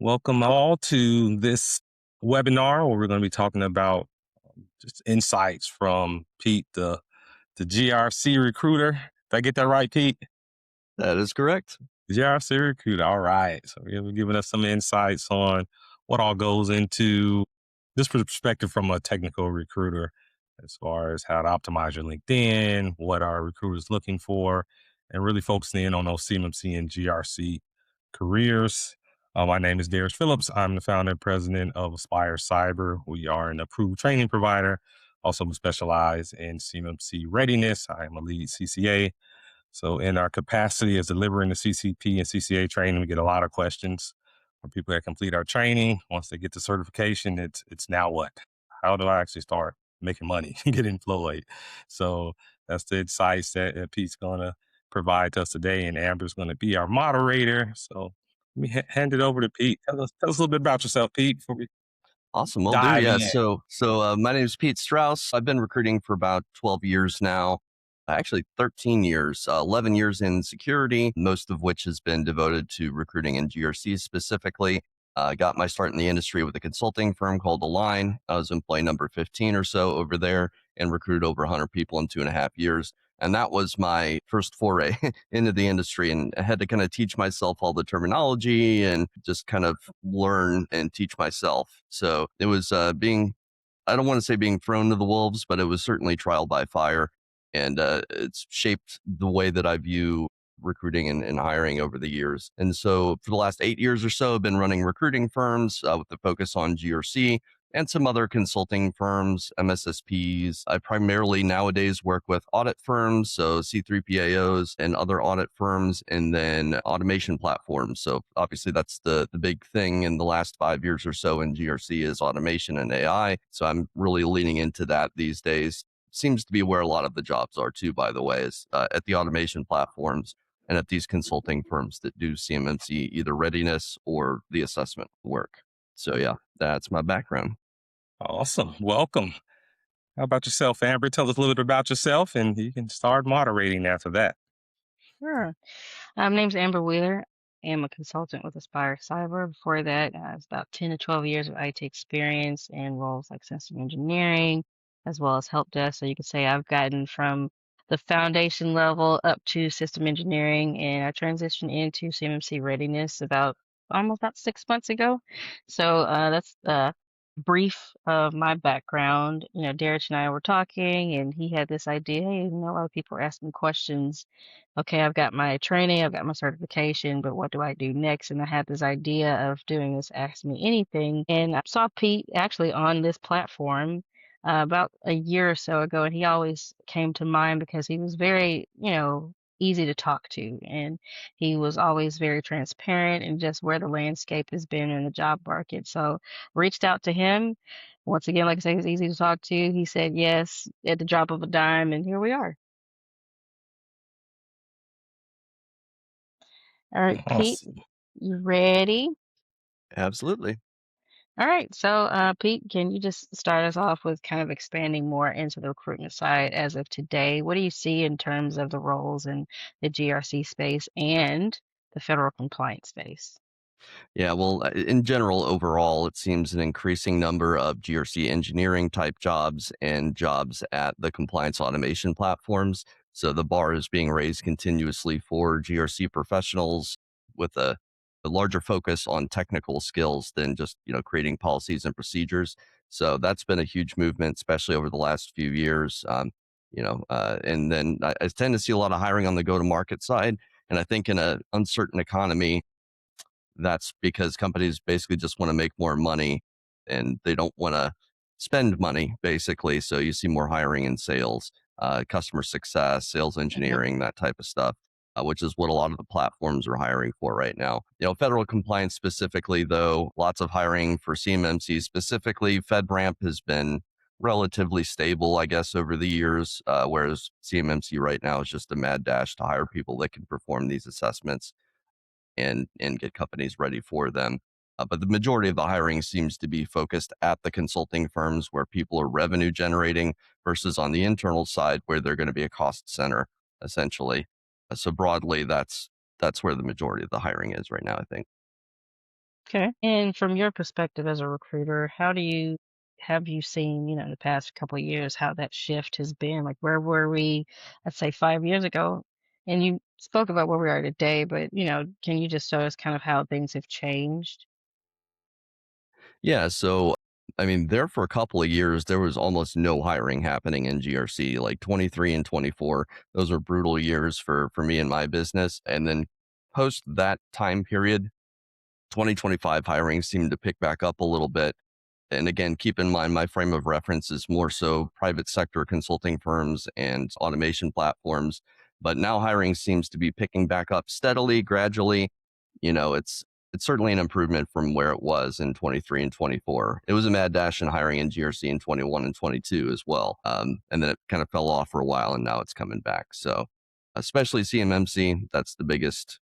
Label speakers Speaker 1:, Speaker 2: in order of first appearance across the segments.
Speaker 1: Welcome all to this webinar where we're going to be talking about just insights from Pete, the GRC recruiter. Did I get that right, Pete?
Speaker 2: That is correct.
Speaker 1: GRC recruiter. All right. So you're giving us some insights on what all goes into this perspective from a technical recruiter as far as how to optimize your LinkedIn, what our recruiters looking for, and really focusing in on those CMMC and GRC careers. My name is Darius Phillips. I'm the founder and president of Aspire Cyber. We are an approved training provider. Also, we specialize in CMMC readiness. I am a lead CCA. So in our capacity as delivering the CCP and CCA training, we get a lot of questions from people that complete our training. Once they get the certification, it's now what? How do I actually start making money and get employed? So that's the insights that Pete's going to provide to us today, and Amber's going to be our moderator. So let me hand it over to Pete. Tell us a little bit about yourself, Pete, before we
Speaker 2: Awesome. Will do.
Speaker 1: dive
Speaker 2: Yeah.
Speaker 1: in.
Speaker 2: So my name is Pete Strouse. I've been recruiting for about 12 years now. Actually, 13 years, 11 years in security, most of which has been devoted to recruiting in GRC specifically. Got my start in the industry with a consulting firm called Align. I was employee number 15 or so over there and recruited over 100 people in 2.5 years. And that was my first foray into the industry. And I had to kind of teach myself all the terminology and just kind of learn and teach myself. So it was I don't want to say being thrown to the wolves, but it was certainly trial by fire. And it's shaped the way that I view recruiting and hiring over the years. And so for the last 8 years or so, I've been running recruiting firms with the focus on GRC and some other consulting firms, MSSPs. I primarily nowadays work with audit firms, so C3PAOs and other audit firms, and then automation platforms. So obviously that's the big thing in the last 5 years or so in GRC is automation and AI. So I'm really leaning into that these days. Seems to be where a lot of the jobs are too, by the way, is at the automation platforms and at these consulting firms that do CMMC, either readiness or the assessment work. So yeah, that's my background.
Speaker 1: Awesome. Welcome. How about yourself, Amber? Tell us a little bit about yourself, and you can start moderating after that.
Speaker 3: Sure. My name's Amber Wheeler. I am a consultant with Aspire Cyber. Before that, it's about 10 to 12 years of IT experience in roles like system engineering, as well as help desk. So you could say I've gotten from the foundation level up to system engineering, and I transitioned into CMMC readiness about almost about 6 months ago. So that's brief of my background. Derek and I were talking, and he had this idea. Hey, a lot of people are asking questions. Okay, I've got my training, I've got my certification, but what do I do next? And I had this idea of doing this Ask Me Anything. And I saw Pete actually on this platform about a year or so ago, and he always came to mind because he was very, easy to talk to. And he was always very transparent and just where the landscape has been in the job market. So reached out to him. Once again, like I say, he's easy to talk to. He said yes at the drop of a dime, and here we are. All right, Pete,
Speaker 1: Awesome.
Speaker 3: you ready?
Speaker 2: Absolutely.
Speaker 3: All right. So, Pete, can you just start us off with kind of expanding more into the recruitment side as of today? What do you see in terms of the roles in the GRC space and the federal compliance space?
Speaker 2: Yeah, well, in general, overall, it seems an increasing number of GRC engineering type jobs and jobs at the compliance automation platforms. So the bar is being raised continuously for GRC professionals with a larger focus on technical skills than just, creating policies and procedures. So that's been a huge movement, especially over the last few years. And then I tend to see a lot of hiring on the go-to-market side. And I think in an uncertain economy, that's because companies basically just want to make more money and they don't want to spend money, basically. So you see more hiring in sales, customer success, sales
Speaker 3: Mhm.
Speaker 2: engineering, that type of stuff, which is what a lot of the platforms are hiring for right now. Federal compliance specifically, though, lots of hiring for CMMC specifically. FedRAMP has been relatively stable, I guess, over the years, whereas CMMC right now is just a mad dash to hire people that can perform these assessments and get companies ready for them. But the majority of the hiring seems to be focused at the consulting firms where people are revenue generating versus on the internal side where they're going to be a cost center, essentially. So broadly, that's where the majority of the hiring is right now, I think.
Speaker 3: Okay. And from your perspective as a recruiter, how do you have you seen, in the past couple of years, how that shift has been? Like, where were we, let's say, 5 years ago? And you spoke about where we are today, but, can you just show us kind of how things have changed?
Speaker 2: Yeah, so I mean, there for a couple of years, there was almost no hiring happening in GRC, like 23 and 24. Those were brutal years for me and my business. And then post that time period, 2025 hiring seemed to pick back up a little bit. And again, keep in mind my frame of reference is more so private sector consulting firms and automation platforms. But now hiring seems to be picking back up steadily, gradually. It's certainly an improvement from where it was in 23 and 24. It was a mad dash in hiring in GRC in 21 and 22 as well. And then it kind of fell off for a while and now it's coming back. So especially CMMC, that's the biggest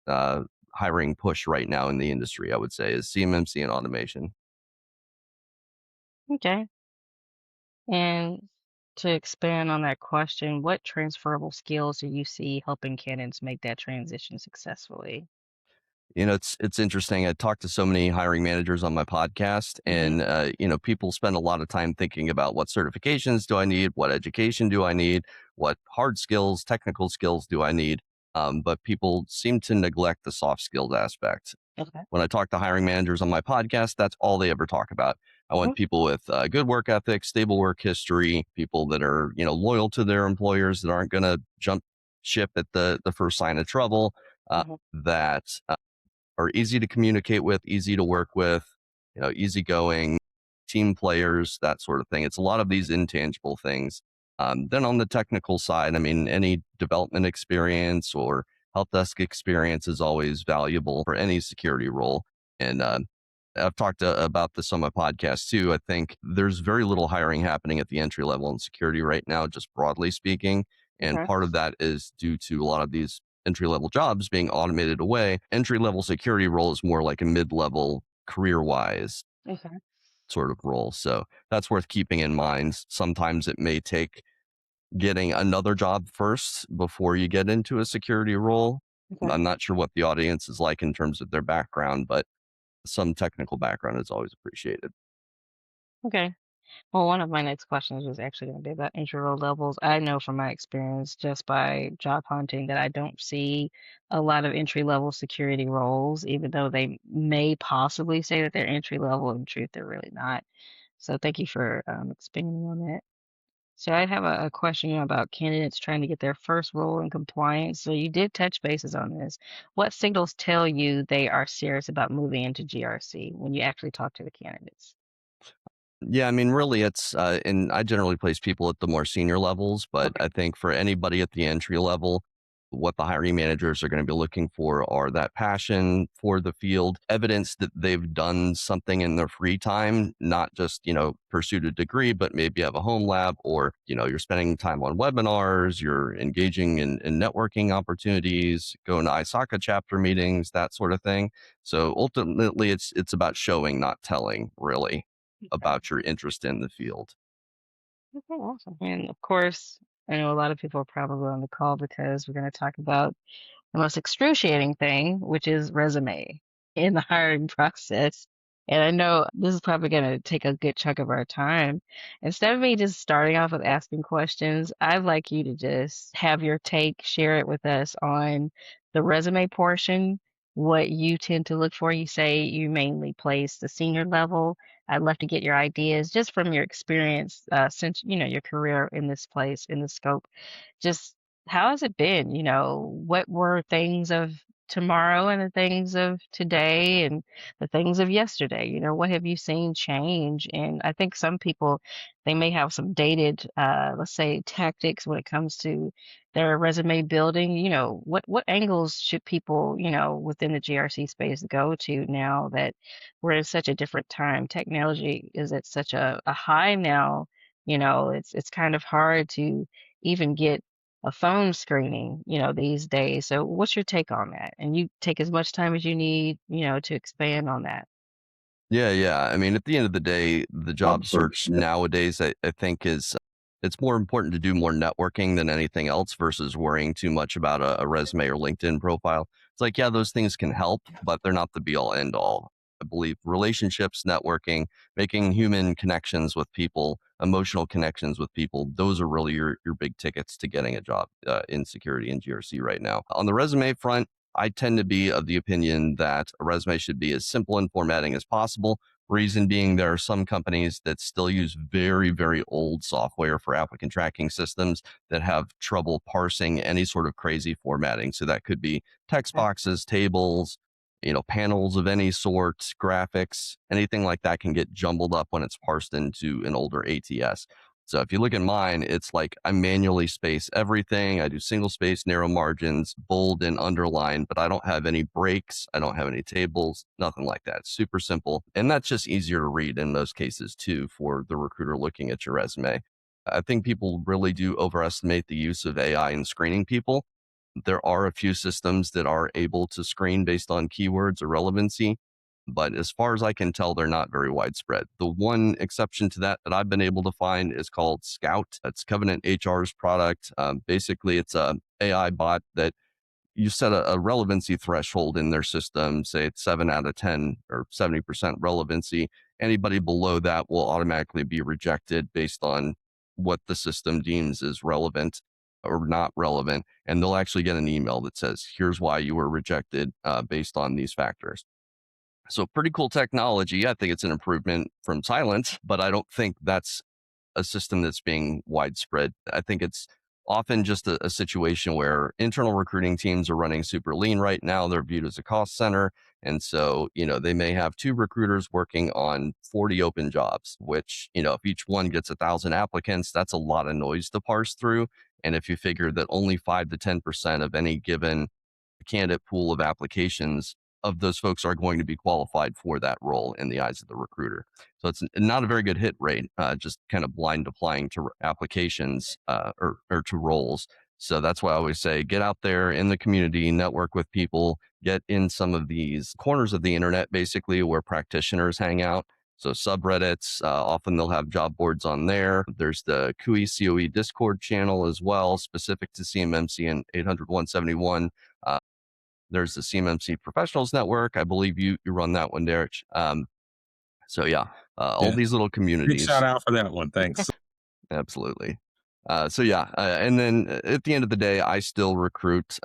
Speaker 2: hiring push right now in the industry, I would say, is CMMC and automation.
Speaker 3: Okay. And to expand on that question, what transferable skills do you see helping candidates make that transition successfully?
Speaker 2: It's interesting. I talked to so many hiring managers on my podcast,
Speaker 3: Hmm.
Speaker 2: and people spend a lot of time thinking about what certifications do I need, what education do I need, what hard skills, technical skills do I need. But people seem to neglect the soft skills aspect.
Speaker 3: Okay.
Speaker 2: When I talk to hiring managers on my podcast, that's all they ever talk about. I want
Speaker 3: Mhm.
Speaker 2: people with good work ethic, stable work history, people that are loyal to their employers, that aren't going to jump ship at the first sign of trouble.
Speaker 3: Mhm.
Speaker 2: That are easy to communicate with, easy to work with, easygoing, team players, that sort of thing. It's a lot of these intangible things. Then on the technical side, I mean, any development experience or help desk experience is always valuable for any security role. And I've talked about this on my podcast too. I think there's very little hiring happening at the entry level in security right now, just broadly speaking. And
Speaker 3: Okay.
Speaker 2: part of that is due to a lot of these entry level jobs being automated away. Entry level security role is more like a mid level career wise
Speaker 3: Okay.
Speaker 2: sort of role. So that's worth keeping in mind. Sometimes it may take getting another job first before you get into a security role.
Speaker 3: Okay.
Speaker 2: I'm not sure what the audience is like in terms of their background, but some technical background is always appreciated.
Speaker 3: Okay. Well, one of my next questions was actually going to be about entry role levels. I know from my experience, just by job hunting, that I don't see a lot of entry level security roles, even though they may possibly say that they're entry level. In truth, they're really not. So thank you for expanding on that. So I have a question about candidates trying to get their first role in compliance. So you did touch bases on this. What signals tell you they are serious about moving into GRC when you actually talk to the candidates?
Speaker 2: Yeah, I mean, really, and I generally place people at the more senior levels, but
Speaker 3: Okay.
Speaker 2: I think for anybody at the entry level, what the hiring managers are going to be looking for are that passion for the field, evidence that they've done something in their free time, not just, pursued a degree, but maybe have a home lab or, you're spending time on webinars, you're engaging in networking opportunities, going to ISACA chapter meetings, that sort of thing. So ultimately, it's about showing, not telling, really,
Speaker 3: Okay.
Speaker 2: about your interest in the field.
Speaker 3: Okay, awesome. And of course, I know a lot of people are probably on the call because we're going to talk about the most excruciating thing, which is resume in the hiring process. And I know this is probably going to take a good chunk of our time. Instead of me just starting off with asking questions, I'd like you to just have your take, share it with us on the resume portion, what you tend to look for. You say you mainly place the senior level. I'd love to get your ideas just from your experience since, your career in this place, in this scope. Just how has it been? What were things of tomorrow and the things of today and the things of yesterday? What have you seen change? And I think some people, they may have some dated, let's say, tactics when it comes to their resume building. What angles should people, within the GRC space go to now that we're in such a different time? Technology is at such a high now. It's kind of hard to even get a phone screening, these days. So what's your take on that? And you take as much time as you need, to expand on that.
Speaker 2: Yeah, yeah. I mean, at the end of the day, the job search nowadays, I think it's more important to do more networking than anything else versus worrying too much about a resume or LinkedIn profile. It's like, yeah, those things can help, but they're not the be all end all. I believe relationships, networking, making human connections with people, emotional connections with people, those are really your big tickets to getting a job in security and GRC right now. On the resume front, I tend to be of the opinion that a resume should be as simple in formatting as possible. Reason being, there are some companies that still use very, very old software for applicant tracking systems that have trouble parsing any sort of crazy formatting. So that could be text
Speaker 3: Okay.
Speaker 2: boxes, tables, panels of any sort, graphics, anything like that can get jumbled up when it's parsed into an older ATS. So if you look at mine, it's like I manually space everything. I do single space, narrow margins, bold and underline, but I don't have any breaks. I don't have any tables, nothing like that. It's super simple. And that's just easier to read in most cases too for the recruiter looking at your resume. I think people really do overestimate the use of AI in screening people. There are a few systems that are able to screen based on keywords or relevancy, but as far as I can tell, they're not very widespread. The one exception to that I've been able to find is called Scout. It's Covenant HR's product. Basically, it's a AI bot that you set a relevancy threshold in their system, say it's 7 out of 10 or 70% relevancy. Anybody below that will automatically be rejected based on what the system deems is relevant or not relevant. And they'll actually get an email that says, here's why you were rejected based on these factors. So pretty cool technology. I think it's an improvement from silence, but I don't think that's a system that's being widespread. I think it's often just a situation where internal recruiting teams are running super lean right now. They're viewed as a cost center. And so, they may have 2 recruiters working on 40 open jobs, which, if each one gets 1,000 applicants, that's a lot of noise to parse through. And if you figure that only 5 to 10% of any given candidate pool of applications of those folks are going to be qualified for that role in the eyes of the recruiter. So it's not a very good hit rate, just kind of blind applying to applications or to roles. So that's why I always say, get out there in the community, network with people, get in some of these corners of the internet, basically where practitioners hang out. So subreddits, often they'll have job boards on there. There's the COE Discord channel as well, specific to CMMC and 800-171. There's the CMMC Professionals Network. I believe you run that one, Derek. So yeah, all
Speaker 1: Yeah.
Speaker 2: these little
Speaker 1: Big
Speaker 2: communities.
Speaker 1: shout out for that one. Thanks.
Speaker 2: Absolutely. So yeah, and then at the end of the day, I still recruit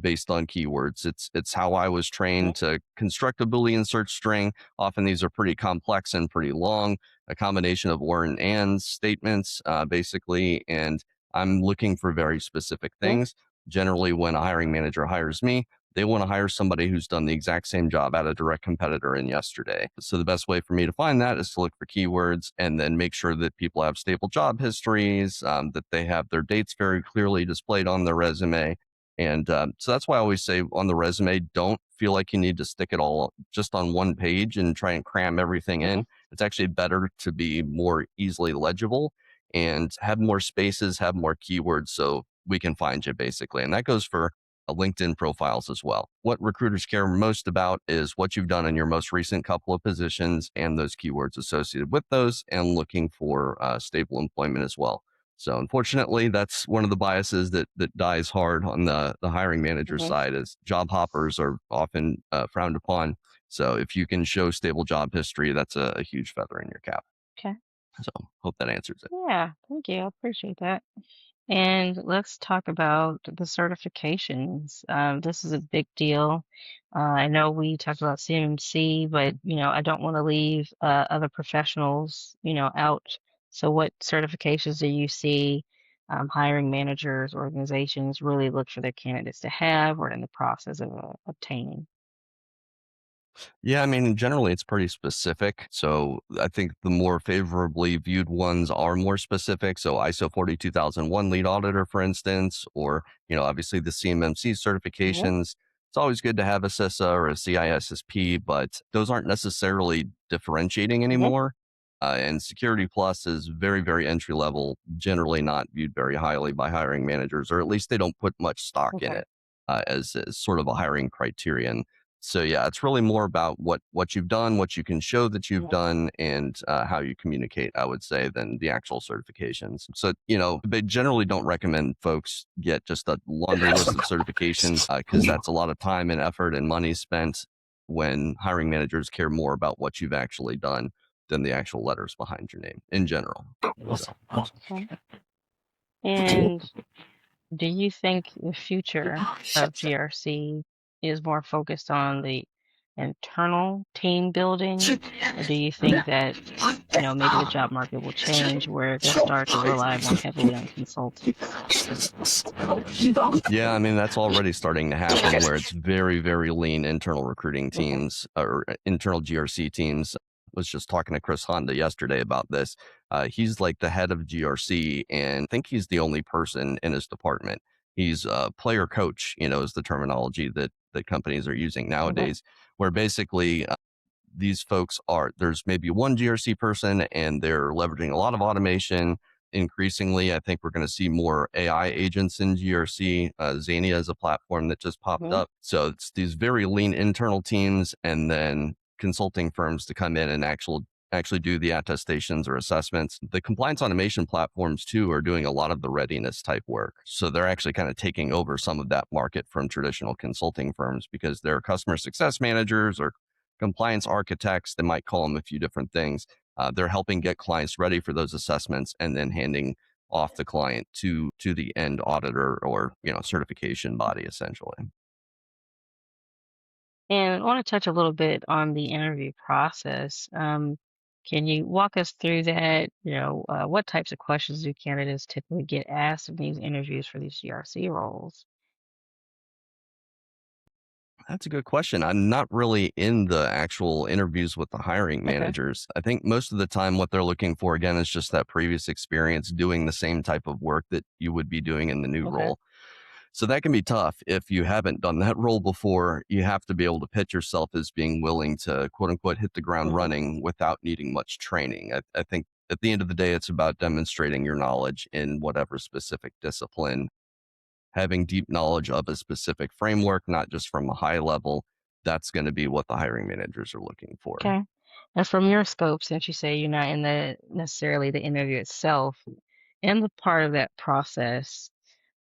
Speaker 2: based on keywords. It's how I was trained to construct a Boolean search string. Often these are pretty complex and pretty long, a combination of or and ands statements, basically. And I'm looking for very specific
Speaker 3: Yeah.
Speaker 2: things. Generally, when a hiring manager hires me, they want to hire somebody who's done the exact same job at a direct competitor in yesterday. So the best way for me to find that is to look for keywords and then make sure that people have stable job histories, that they have their dates very clearly displayed on their resume. And so that's why I always say on the resume, don't feel like you need to stick it all just on one page and try and cram everything in. It's actually better to be more easily legible and have more spaces, have more keywords so we can find you basically. And that goes for LinkedIn profiles as well. What recruiters care most about is what you've done in your most recent couple of positions and those keywords associated with those, and looking for stable employment as well. So unfortunately, that's one of the biases that dies hard on the hiring manager side, is job hoppers are often frowned upon. So if you can show stable job history, that's a huge feather in your cap.
Speaker 3: Okay.
Speaker 2: So hope that answers it.
Speaker 3: Yeah, thank you. I appreciate that. And let's talk about the certifications. This is a big deal. I know we talked about CMMC, but I don't want to leave other professionals, out. So, what certifications do you see hiring managers, organizations really look for their candidates to have or in the process of obtaining?
Speaker 2: Yeah, I mean, generally it's pretty specific. So I think the more favorably viewed ones are more specific. So ISO 42001 lead auditor, for instance, or, obviously the CMMC
Speaker 3: Yeah.
Speaker 2: certifications. It's always good to have a CISA or a CISSP, but those aren't necessarily differentiating
Speaker 3: Yeah.
Speaker 2: anymore. And Security Plus is very, very entry level, generally not viewed very highly by hiring managers, or at least they don't put much stock in
Speaker 3: Okay.
Speaker 2: it as sort of a hiring criterion. So yeah, it's really more about what you've done, what you can show that you've
Speaker 3: Yeah.
Speaker 2: done, and how you communicate, I would say, than the actual certifications. So, they generally don't recommend folks get just a laundry list of certifications because that's a lot of time and effort and money spent. when hiring managers care more about what you've actually done than the actual letters behind your name in general. So,
Speaker 3: Okay. And do you think the future of GRC is more focused on the internal team building, or do you think that, maybe the job market will change where they'll start to rely more heavily on consultants?
Speaker 2: yeah, I mean, that's already starting to happen where it's very, very lean internal recruiting
Speaker 3: Okay.
Speaker 2: teams or internal GRC teams. Was just talking to Chris Honda yesterday about this. He's like the head of GRC, and I think he's the only person in his department. He's a player coach, is the terminology that companies are using
Speaker 3: Okay.
Speaker 2: nowadays, where basically these folks there's maybe one GRC person and they're leveraging a lot of automation. Increasingly, I think we're going to see more AI agents in GRC. Zania is a platform that just popped up. So it's these very lean internal teams and then consulting firms to come in and actually do the attestations or assessments. The compliance automation platforms too are doing a lot of the readiness type work. So they're actually kind of taking over some of that market from traditional consulting firms because they're customer success managers or compliance architects. They might call them a few different things. They're helping get clients ready for those assessments and then handing off the client to the end auditor or certification body essentially.
Speaker 3: And I want to touch a little bit on the interview process. Can you walk us through that? What types of questions do candidates typically get asked in these interviews for these GRC roles?
Speaker 2: That's a good question. I'm not really in the actual interviews with the hiring
Speaker 3: Okay.
Speaker 2: managers. I think most of the time what they're looking for again is just that previous experience doing the same type of work that you would be doing in the new
Speaker 3: Okay.
Speaker 2: role. So that can be tough if you haven't done that role before. You have to be able to pitch yourself as being willing to quote unquote hit the ground running without needing much training. I think at the end of the day, it's about demonstrating your knowledge in whatever specific discipline, having deep knowledge of a specific framework, not just from a high level. That's going to be what the hiring managers are looking for.
Speaker 3: Okay. And from your scope, since you say you're not in necessarily the interview itself, in the part of that process,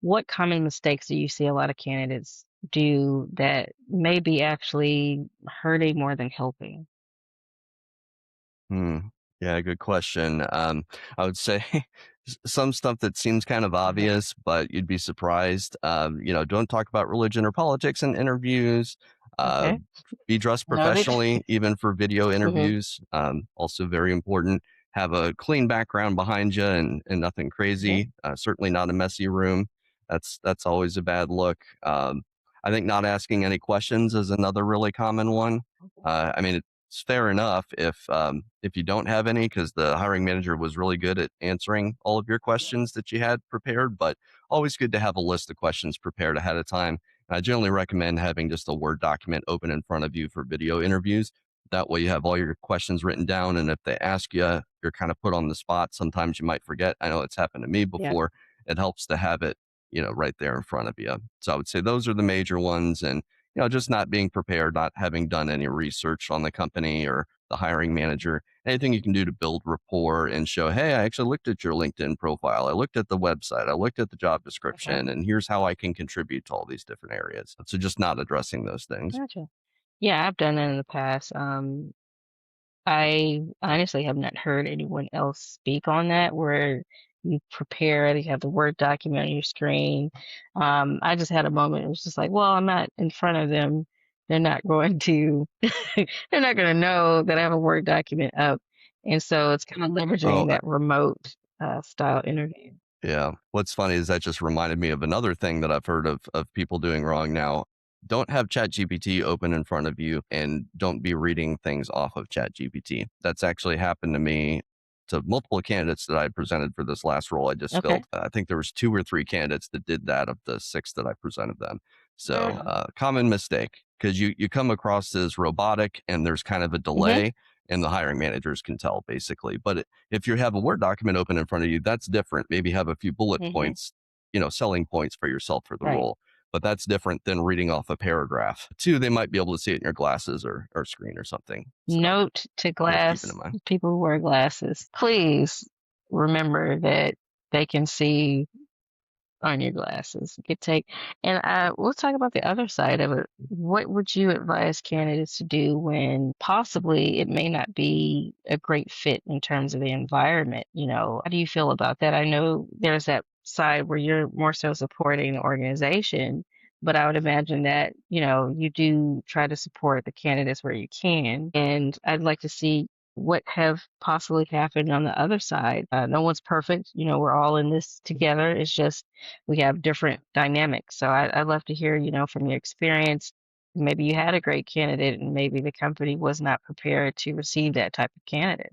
Speaker 3: what common mistakes do you see a lot of candidates do that may be actually hurting more than helping?
Speaker 2: Hmm. Yeah, good question. I would say some stuff that seems kind of obvious, but you'd be surprised. Don't talk about religion or politics in interviews. Uh,
Speaker 3: Okay.
Speaker 2: be dressed
Speaker 3: Noted.
Speaker 2: professionally, even for video
Speaker 3: hmm
Speaker 2: interviews. Also very important. Have a clean background behind you and nothing
Speaker 3: Okay.
Speaker 2: crazy. Certainly not a messy room. That's always a bad look. I think not asking any questions is another really common one. I mean, it's fair enough if you don't have any because the hiring manager was really good at answering all of your questions that you had prepared, but always good to have a list of questions prepared ahead of time. I generally recommend having just a Word document open in front of you for video interviews. That way you have all your questions written down, and if they ask you, you're kind of put on the spot. Sometimes you might forget. I know it's happened to me
Speaker 3: Yeah.
Speaker 2: before. It helps to have it, right there in front of you. So I would say those are the major ones, and just not being prepared, not having done any research on the company or the hiring manager, anything you can do to build rapport and show, hey, I actually looked at your LinkedIn profile. I looked at the website. I looked at the job
Speaker 3: Okay.
Speaker 2: description, and here's how I can contribute to all these different areas. So just not addressing those things.
Speaker 3: Gotcha. Yeah, I've done that in the past. I honestly have not heard anyone else speak on that where you prepare, you have the Word document on your screen. I just had a moment. It was just like, well, I'm not in front of them. They're not going to, they're not going to know that I have a Word document up. And so it's kind of
Speaker 2: Oh,
Speaker 3: leveraging that remote style interview.
Speaker 2: yeah. What's funny is that just reminded me of another thing that I've heard of people doing wrong now. Don't have ChatGPT open in front of you and don't be reading things off of ChatGPT. That's actually happened to me to multiple candidates that I presented for this last role I just
Speaker 3: Okay.
Speaker 2: filled. I think there was 2 or 3 candidates that did that of the 6 that I presented them. So common mistake because you come across as robotic and there's kind of a
Speaker 3: hmm
Speaker 2: delay and the hiring managers can tell basically. But if you have a Word document open in front of you, that's different. Maybe have a few bullet
Speaker 3: hmm
Speaker 2: points, selling points for yourself for the
Speaker 3: Right.
Speaker 2: role. But that's different than reading off a paragraph. 2, they might be able to see it in your glasses or screen or something. So
Speaker 3: Note to
Speaker 2: worth keeping in
Speaker 3: glass
Speaker 2: mind.
Speaker 3: people who wear glasses, please remember that they can see on your glasses. Good take. And we'll talk about the other side of it. What would you advise candidates to do when possibly it may not be a great fit in terms of the environment? How do you feel about that? I know there's that side where you're more so supporting the organization, but I would imagine that, you do try to support the candidates where you can. And I'd like to see what have possibly happened on the other side. No one's perfect. We're all in this together. It's just we have different dynamics. So I'd love to hear, from your experience. Maybe you had a great candidate and maybe the company was not prepared to receive that type of candidate.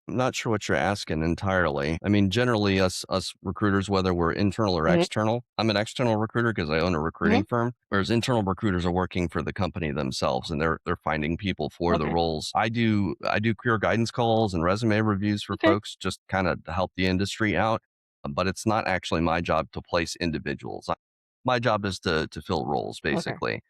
Speaker 2: I'm not sure what you're asking entirely. I mean, generally, us recruiters, whether we're internal or
Speaker 3: Hmm.
Speaker 2: external, I'm an external recruiter because I own a
Speaker 3: Hmm.
Speaker 2: recruiting firm, whereas internal recruiters are working for the company themselves and they're finding people for the
Speaker 3: Okay.
Speaker 2: roles. I do career guidance calls and resume reviews for
Speaker 3: Okay.
Speaker 2: folks, just kind of to help the industry out. But it's not actually my job to place individuals. My job is to fill roles,
Speaker 3: Okay.
Speaker 2: basically.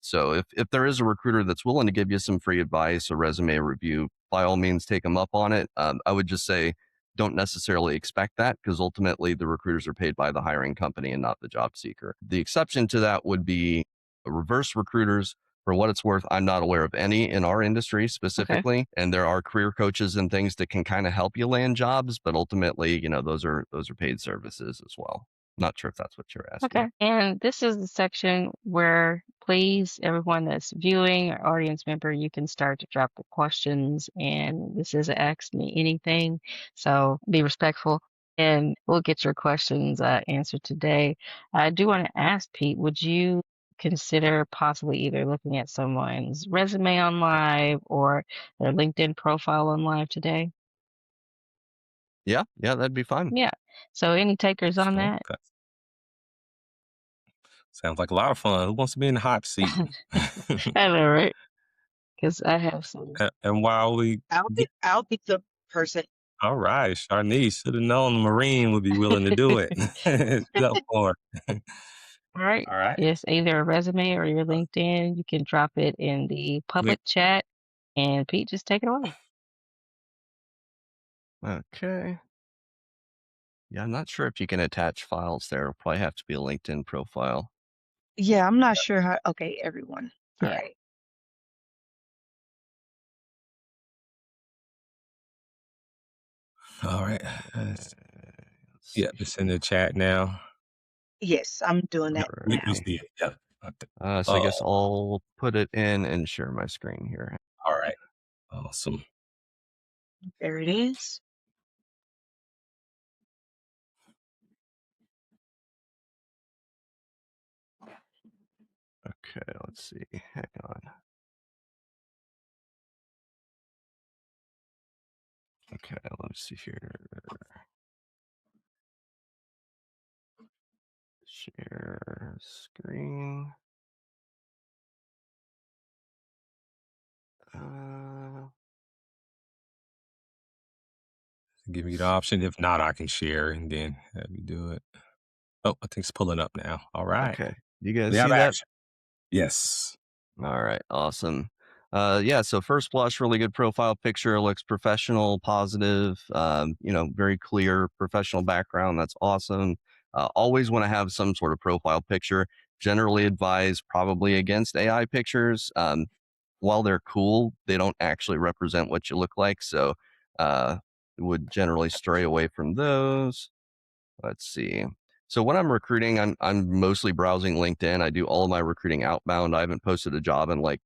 Speaker 2: So if there is a recruiter that's willing to give you some free advice or resume review, by all means, take them up on it. I would just say don't necessarily expect that because ultimately the recruiters are paid by the hiring company and not the job seeker. The exception to that would be reverse recruiters. For what it's worth, I'm not aware of any in our industry
Speaker 3: Okay.
Speaker 2: specifically, and there are career coaches and things that can kind of help you land jobs, but ultimately, those are paid services as well. Not sure if that's what you're
Speaker 3: Okay.
Speaker 2: asking.
Speaker 3: And this is the section where, please, everyone that's viewing or audience member, you can start to drop the questions. And this is a Ask Me Anything. So be respectful and we'll get your questions answered today. I do want to ask Pete, would you consider possibly either looking at someone's resume on live or their LinkedIn profile on live today?
Speaker 2: Yeah, that'd be fine.
Speaker 3: Yeah. So any takers on that?
Speaker 1: Okay. Sounds like a lot of fun. Who wants to be in the hot seat?
Speaker 3: I know, right? Because I have some.
Speaker 1: And while we get,
Speaker 4: I'll be the person.
Speaker 1: all right, Sharnice should have known the Marine would be willing to do it. Go for it.
Speaker 3: All right.
Speaker 1: All right.
Speaker 3: Yes, either a resume or your LinkedIn. You can drop it in the
Speaker 1: Link.
Speaker 3: public chat. And Pete, just take it away.
Speaker 2: Okay. Yeah, I'm not sure if you can attach files there. It'll probably have to be a LinkedIn profile.
Speaker 4: Yeah, I'm not sure how. Okay, everyone. All
Speaker 3: Yeah.
Speaker 4: right.
Speaker 1: All right.
Speaker 2: Let's
Speaker 1: Yeah,
Speaker 2: see.
Speaker 1: it's in the chat now.
Speaker 4: Yes, I'm doing
Speaker 1: Yeah,
Speaker 4: that
Speaker 1: we
Speaker 4: now.
Speaker 1: see it. Yeah.
Speaker 2: So I guess I'll put it in and share my screen here.
Speaker 1: All right. Awesome.
Speaker 4: There it is.
Speaker 2: Okay, let's see. Hang on. Okay, let's see here. Share screen. Uh,
Speaker 1: Give me the option. If not, I can share and then have you do it. Oh, I think it's pulling up now. All right.
Speaker 2: okay. You guys
Speaker 1: We
Speaker 2: see
Speaker 1: have
Speaker 2: that?
Speaker 1: action. Yes.
Speaker 2: All right, awesome. Yeah, so first blush, really good profile picture, looks professional, positive, very clear professional background. That's awesome. Always want to have some sort of profile picture. Generally advise probably against AI pictures. While they're cool, they don't actually represent what you look like. So would generally stray away from those. Let's see. So when I'm recruiting, I'm mostly browsing LinkedIn. I do all of my recruiting outbound. I haven't posted a job in like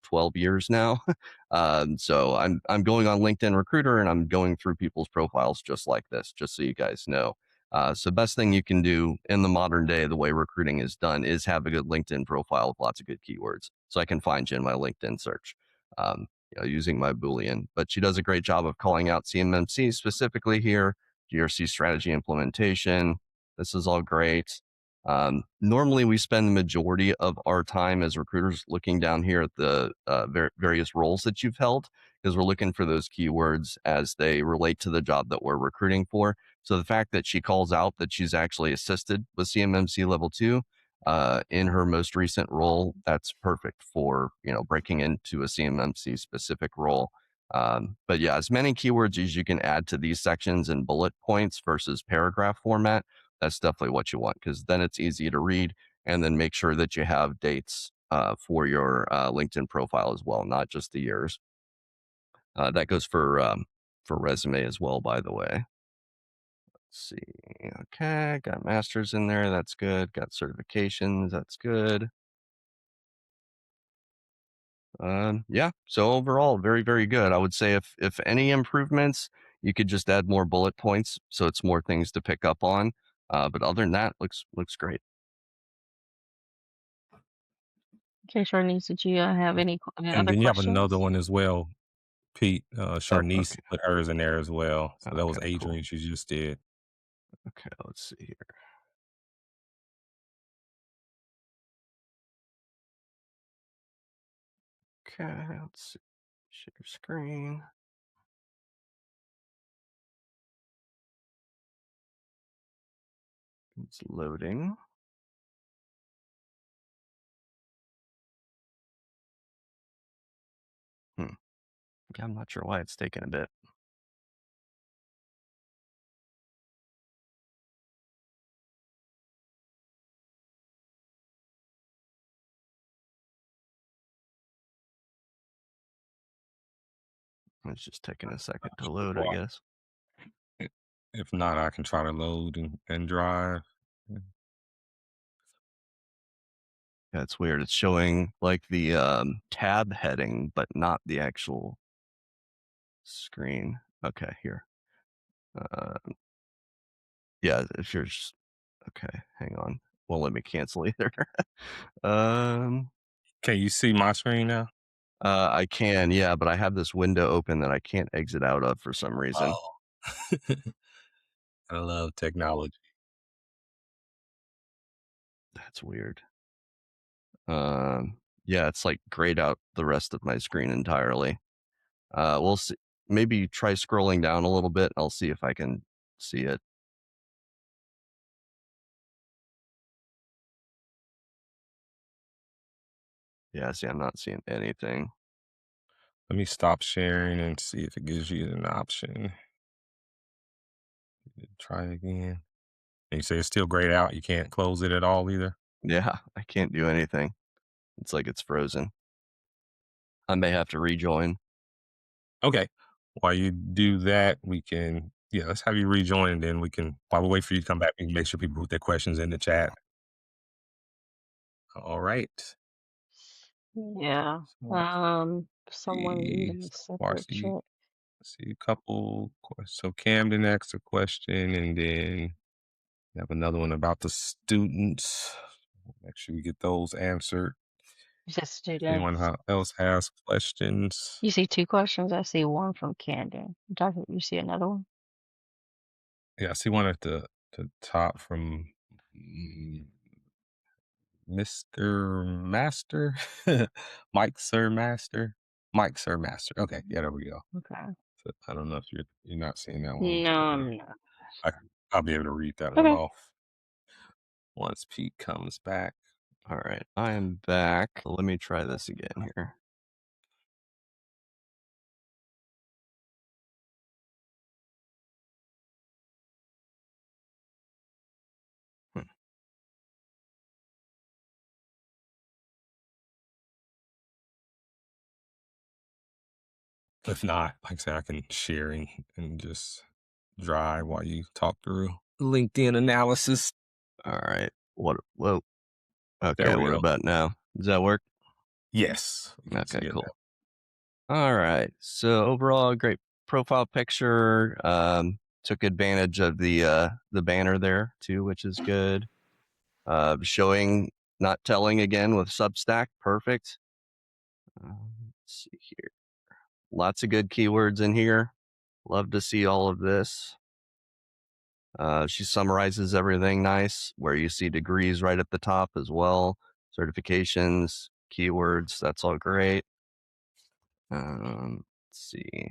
Speaker 2: 12 years now. So I'm going on LinkedIn Recruiter and I'm going through people's profiles just like this, just so you guys know. So best thing you can do in the modern day, the way recruiting is done, is have a good LinkedIn profile with lots of good keywords, so I can find you in my LinkedIn search. Using my Boolean, but she does a great job of calling out CMMC specifically here. GRC strategy implementation. This is all great. Normally, we spend the majority of our time as recruiters looking down here at the various roles that you've held because we're looking for those keywords as they relate to the job that we're recruiting for. So the fact that she calls out that she's actually assisted with CMMC level 2 in her most recent role, that's perfect for breaking into a CMMC specific role. But yeah, as many keywords as you can add to these sections in bullet points versus paragraph format, that's definitely what you want, because then it's easy to read. And then make sure that you have dates for your LinkedIn profile as well, not just the years. That goes for resume as well, by the way. Let's see. Okay, got masters in there. That's good. Got certifications. That's good. Yeah, so overall, very, very good. I would say if any improvements, you could just add more bullet points, so it's more things to pick up on. But other than that, looks great.
Speaker 3: Okay, Charnice, did you have any
Speaker 1: And
Speaker 3: other
Speaker 1: then you have another
Speaker 3: questions?
Speaker 1: one as well, Pete.
Speaker 2: Oh,
Speaker 1: Charnice
Speaker 2: okay.
Speaker 1: put hers in there as well. So that was
Speaker 2: Okay, cool.
Speaker 1: Adrian. She just did.
Speaker 2: Okay, let's see here. Okay, let's see. Share screen. It's loading. Yeah, I'm not sure why it's taking a bit. It's just taking a second to load, I guess.
Speaker 1: If not, I can try to load and drive.
Speaker 2: Yeah, it's weird. It's showing like the tab heading, but not the actual screen. Okay, here. Yeah, if you're okay, hang on. Won't let me cancel either. um,
Speaker 1: Can you see my screen now?
Speaker 2: I can, yeah, but I have this window open that I can't exit out of for some reason.
Speaker 1: Oh. I love technology.
Speaker 2: That's weird. Yeah, it's like grayed out the rest of my screen entirely. We'll see. Maybe try scrolling down a little bit. I'll see if I can see it. Yeah, see, I'm not seeing anything.
Speaker 1: Let me stop sharing and see if it gives you an option. Try again. And you say it's still grayed out. You can't close it at all either.
Speaker 2: Yeah, I can't do anything. It's like it's frozen. I may have to rejoin.
Speaker 1: Okay. While you do that, let's have you rejoin, and then while we wait for you to come back, we can make sure people put their questions in the chat. All right.
Speaker 3: Yeah. Someone in a separate chat.
Speaker 1: See a couple. So Camden asked a question, and then we have another one about the students. Make sure we get those answered.
Speaker 3: You said
Speaker 1: If anyone
Speaker 3: students.
Speaker 1: else has questions,
Speaker 3: You see two questions. I see one from Camden. You see another one?
Speaker 1: yeah, I see one at the top from Mr. Master, Mike Sir Master. Okay, yeah, there we go.
Speaker 3: Okay.
Speaker 1: So I don't know if you're not seeing that one.
Speaker 3: No, I'm not.
Speaker 1: I'll be able to read that one
Speaker 3: Okay.
Speaker 1: off once Pete comes back.
Speaker 2: All right, I am back. Let me try this again here.
Speaker 1: If not, like I said, I can share and just drive while you talk through LinkedIn analysis.
Speaker 2: All right. Whoa. Okay,
Speaker 1: There we
Speaker 2: what
Speaker 1: go.
Speaker 2: about now? Does that work?
Speaker 1: Yes.
Speaker 2: Okay, cool. All right. So overall, great profile picture. Took advantage of the banner there too, which is good. Showing, not telling again with Substack. Perfect. Let's see here. Lots of good keywords in here. Love to see all of this. She summarizes everything nice, where you see degrees right at the top as well, certifications, keywords, that's all great. Let's see.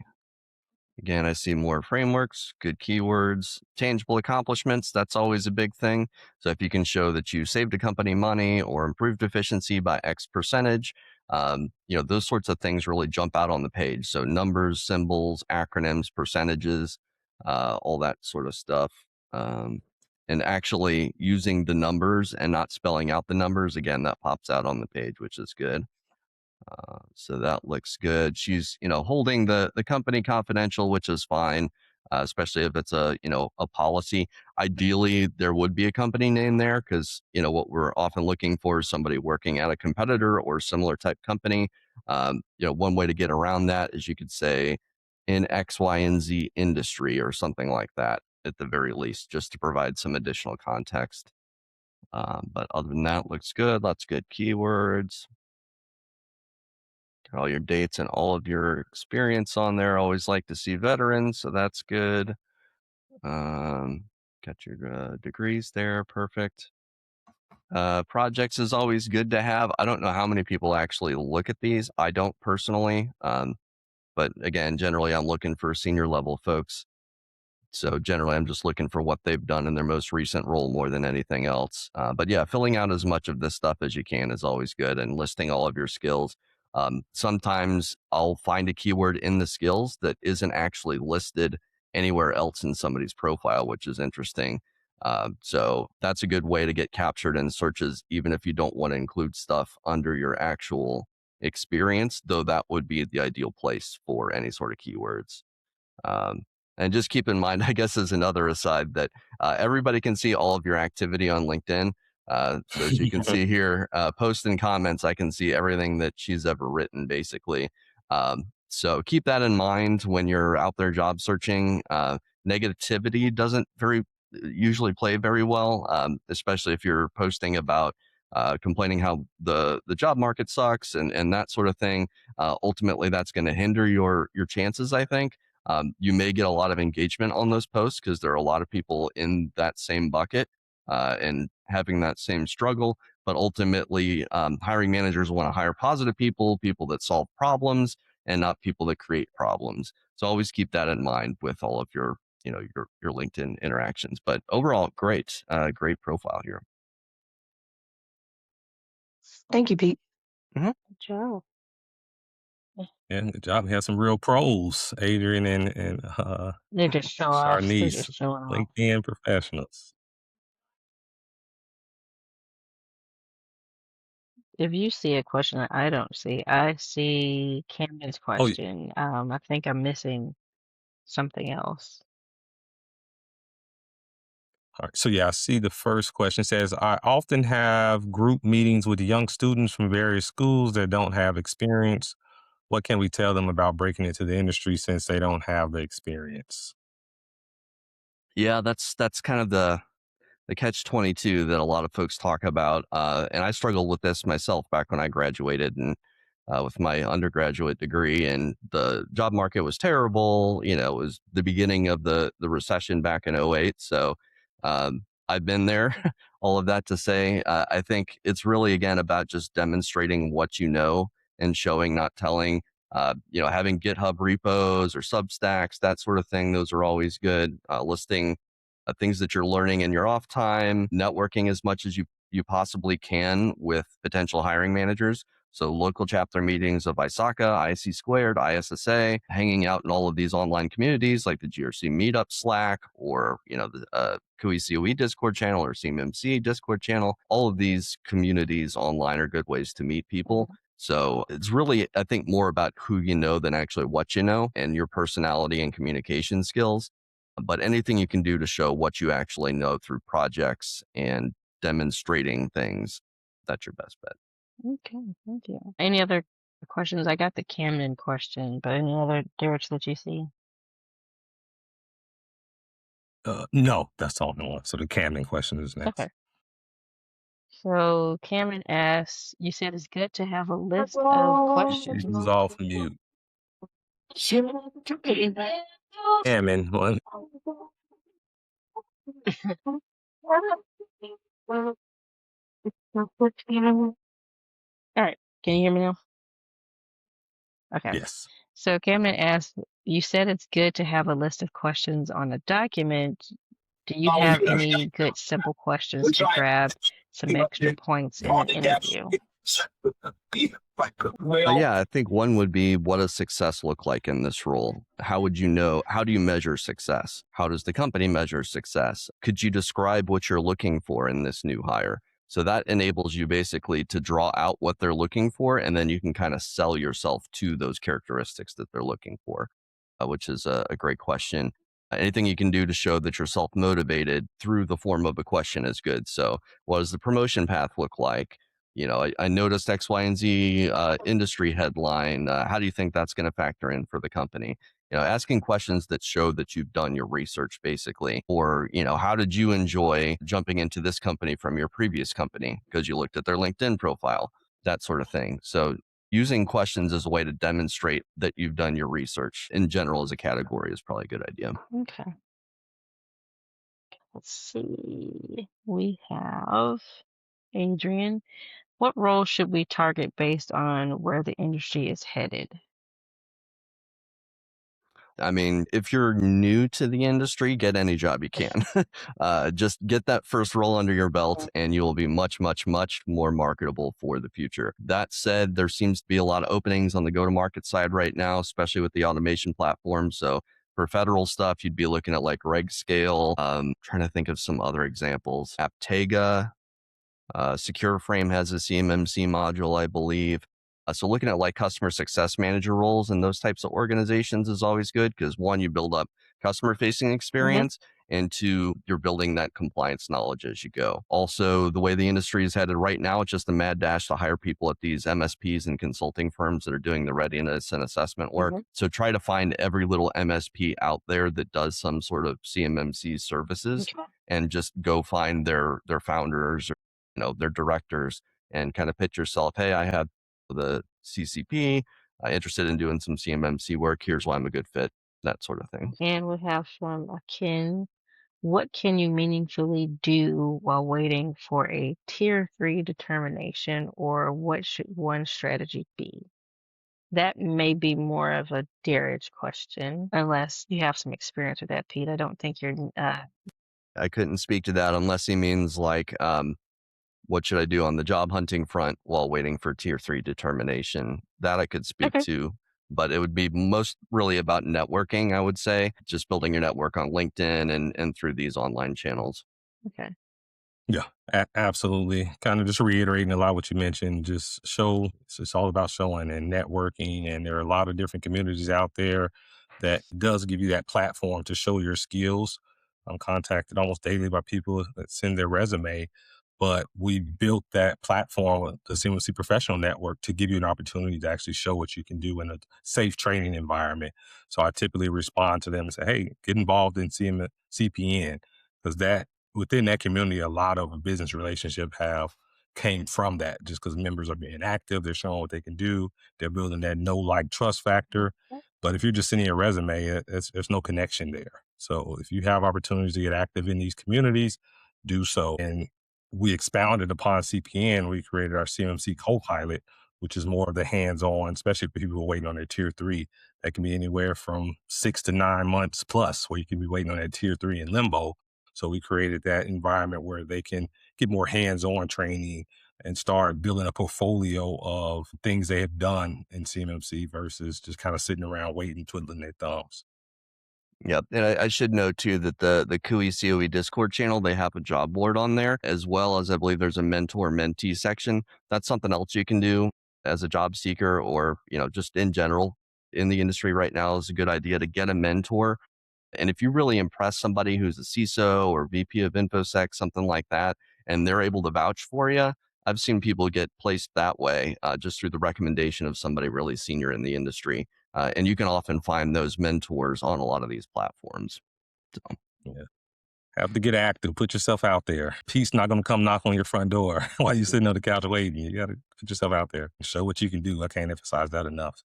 Speaker 2: Again, I see more frameworks, good keywords, tangible accomplishments. That's always a big thing. So if you can show that you saved a company money or improved efficiency by X percentage, Those sorts of things really jump out on the page. So numbers, symbols, acronyms, percentages, all that sort of stuff. And actually using the numbers and not spelling out the numbers, again, that pops out on the page, which is good. So that looks good. She's, holding the company confidential, which is fine, especially if it's a policy. Ideally, there would be a company name there because, what we're often looking for is somebody working at a competitor or similar type company. One way to get around that is you could say in X, Y, and Z industry or something like that at the very least, just to provide some additional context. But other than that, looks good. Lots of good keywords. All your dates and all of your experience on there. Always like to see veterans, so that's good. Got your degrees there, perfect. Projects is always good to have. I don't know how many people actually look at these. I don't personally, but again, generally I'm looking for senior level folks. So generally I'm just looking for what they've done in their most recent role more than anything else. But yeah, filling out as much of this stuff as you can is always good, and listing all of your skills. Sometimes I'll find a keyword in the skills that isn't actually listed anywhere else in somebody's profile, which is interesting. So that's a good way to get captured in searches, even if you don't want to include stuff under your actual experience, though that would be the ideal place for any sort of keywords. And just keep in mind, I guess as another aside, that everybody can see all of your activity on LinkedIn. So as you can see here, posts and comments, I can see everything that she's ever written, basically. So keep that in mind when you're out there job searching. Negativity doesn't usually play very well, especially if you're posting about complaining how the job market sucks and that sort of thing. Ultimately, that's going to hinder your chances, I think. You may get a lot of engagement on those posts because there are a lot of people in that same bucket and having that same struggle. But ultimately, hiring managers want to hire positive people that solve problems, and not people that create problems. So always keep that in mind with all of your LinkedIn interactions. But overall, great profile here.
Speaker 4: Thank you, Pete.
Speaker 3: Good job.
Speaker 1: Yeah, good job. We have some real pros, Adrian and
Speaker 3: They're just show off. They're
Speaker 1: Charnice,
Speaker 3: just showing off.
Speaker 1: LinkedIn professionals.
Speaker 3: If you see a question that I don't see, I see Camden's
Speaker 1: Oh, yeah.
Speaker 3: question. I think I'm missing something else.
Speaker 1: All right. So yeah, I see the first question says, I often have group meetings with young students from various schools that don't have experience. What can we tell them about breaking into the industry since they don't have the experience?
Speaker 2: Yeah, that's kind of the catch-22 that a lot of folks talk about. And I struggled with this myself back when I graduated and with my undergraduate degree, and the job market was terrible. It was the beginning of the recession back in 2008. So I've been there. All of that to say, I think it's really, again, about just demonstrating what you know and showing, not telling. Having GitHub repos or Substacks, that sort of thing, those are always good. Listing things that you're learning in your off time, networking as much as you possibly can with potential hiring managers. So local chapter meetings of ISACA, ISC Squared, ISSA, hanging out in all of these online communities like the GRC Meetup Slack, or the CUI COE Discord channel or CMMC Discord channel. All of these communities online are good ways to meet people. So it's really, I think, more about who you know than actually what you know and your personality and communication skills. But anything you can do to show what you actually know through projects and demonstrating things, that's your best bet.
Speaker 3: Okay, thank you. Any other questions? I got the Camden question, but any other, Derek, that you see?
Speaker 1: No, that's the only one. So the Camden question is next.
Speaker 3: Okay. So Cameron asks, you said it's good to have a list of questions.
Speaker 1: Who's off mute? Cameron, one.
Speaker 3: All right, can you hear me now? Okay.
Speaker 1: Yes.
Speaker 3: So Cameron asks, you said it's good to have a list of questions on a document. Do you have any good simple questions to grab some extra points in an interview?
Speaker 2: Yeah, I think one would be, what does success look like in this role? How would you know? How do you measure success? How does the company measure success? Could you describe what you're looking for in this new hire? So that enables you basically to draw out what they're looking for, and then you can kind of sell yourself to those characteristics that they're looking for, which is a great question. Anything you can do to show that you're self motivated through the form of a question is good. So, what does the promotion path look like? I noticed X, Y, and Z industry headline. How do you think that's going to factor in for the company? Asking questions that show that you've done your research, basically. Or, how did you enjoy jumping into this company from your previous company because you looked at their LinkedIn profile, that sort of thing. So using questions as a way to demonstrate that you've done your research in general as a category is probably a good idea.
Speaker 3: Okay. Let's see. We have Adrian. What role should we target based on where the industry is headed?
Speaker 2: I mean, if you're new to the industry, get any job you can. Just get that first role under your belt and you will be much, much, much more marketable for the future. That said, there seems to be a lot of openings on the go-to-market side right now, especially with the automation platform. So for federal stuff, you'd be looking at like RegScale. Trying to think of some other examples. Aptega, Secure Frame has a CMMC module, I believe. So looking at like customer success manager roles in those types of organizations is always good because one, you build up customer facing
Speaker 3: Mm-hmm.
Speaker 2: experience, and two, you're building that compliance knowledge as you go. Also, the way the industry is headed right now, it's just a mad dash to hire people at these MSPs and consulting firms that are doing the readiness and assessment work.
Speaker 3: Mm-hmm.
Speaker 2: So try to find every little MSP out there that does some sort of CMMC services,
Speaker 3: Okay.
Speaker 2: and just go find their founders, their directors, and kind of pitch yourself. Hey, I have the CCP, interested in doing some CMMC work. Here's why I'm a good fit, that sort of thing.
Speaker 3: And we have from Ken. What can you meaningfully do while waiting for a tier 3 determination, or what should one strategy be? That may be more of a Darage question, unless you have some experience with that, Pete. I don't think you're.
Speaker 2: I couldn't speak to that unless he means like, what should I do on the job hunting front while waiting for tier 3 determination? That I could speak
Speaker 3: Okay.
Speaker 2: to, but it would be most really about networking, I would say, just building your network on LinkedIn and through these online channels.
Speaker 3: Okay.
Speaker 1: Yeah, absolutely. Kind of just reiterating a lot of what you mentioned, just show, it's all about showing and networking. And there are a lot of different communities out there that does give you that platform to show your skills. I'm contacted almost daily by people that send their resume, but we built that platform, the CMMC Professional Network, to give you an opportunity to actually show what you can do in a safe training environment. So I typically respond to them and say, hey, get involved in CPN, because that within that community, a lot of a business relationship have came from that, just because members are being active, they're showing what they can do, they're building that know, like, trust factor. But if you're just sending a resume, there's no connection there. So if you have opportunities to get active in these communities, do so. And we expounded upon CPN. We created our CMMC Copilot, which is more of the hands-on, especially for people who are waiting on their tier 3. That can be anywhere from 6 to 9 months plus, where you can be waiting on that tier 3 in limbo. So we created that environment where they can get more hands-on training and start building a portfolio of things they have done in CMMC versus just kind of sitting around waiting, twiddling their thumbs.
Speaker 2: Yep. And I should note too that the CUI COE Discord channel, they have a job board on there, as well as I believe there's a mentor mentee section. That's something else you can do as a job seeker, or, just in general in the industry right now, is a good idea to get a mentor. And if you really impress somebody who's a CISO or VP of InfoSec, something like that, and they're able to vouch for you, I've seen people get placed that way, just through the recommendation of somebody really senior in the industry. And you can often find those mentors on a lot of these platforms. So,
Speaker 1: Yeah. Have to get active, put yourself out there. Peace not gonna come knock on your front door while you're sitting on the couch waiting. You gotta put yourself out there and show what you can do. I can't emphasize that enough.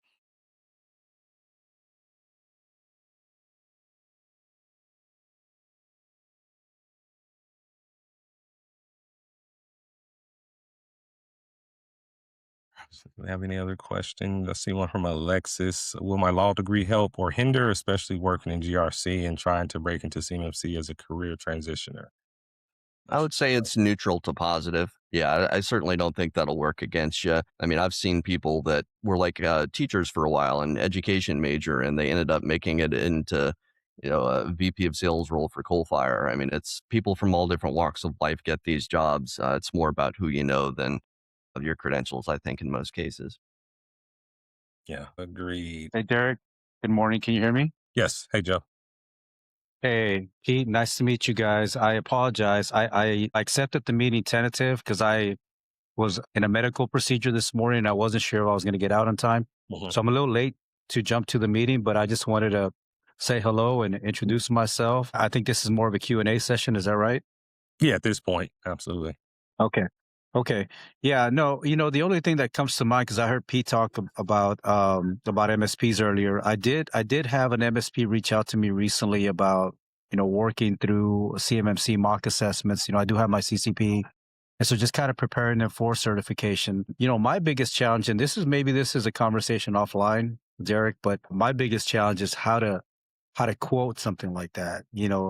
Speaker 1: So do we have any other questions? Let's see one from Alexis. Will my law degree help or hinder, especially working in GRC and trying to break into CMMC as a career transitioner?
Speaker 2: I would say it's neutral to positive. Yeah, I certainly don't think that'll work against you. I mean, I've seen people that were like teachers for a while, an education major, and they ended up making it into, a VP of sales role for Coal Fire. I mean, it's people from all different walks of life get these jobs. It's more about who you know than of your credentials, I think, in most cases.
Speaker 1: Yeah, agreed.
Speaker 5: Hey, Derek. Good morning. Can you hear me?
Speaker 1: Yes. Hey, Joe.
Speaker 5: Hey, Pete. Nice to meet you guys. I apologize. I accepted the meeting tentative because I was in a medical procedure this morning. I wasn't sure if I was going to get out on time.
Speaker 1: Mhm.
Speaker 5: So I'm a little late to jump to the meeting, but I just wanted to say hello and introduce myself. I think this is more of a Q&A session. Is that right?
Speaker 1: Yeah, at this point, absolutely.
Speaker 5: Okay. Okay. Yeah, no, the only thing that comes to mind, because I heard Pete talk about MSPs earlier. I did have an MSP reach out to me recently about, working through CMMC mock assessments. I do have my CCP. And so just kind of preparing them for certification. My biggest challenge, and this is a conversation offline, Derek, but my biggest challenge is how to quote something like that,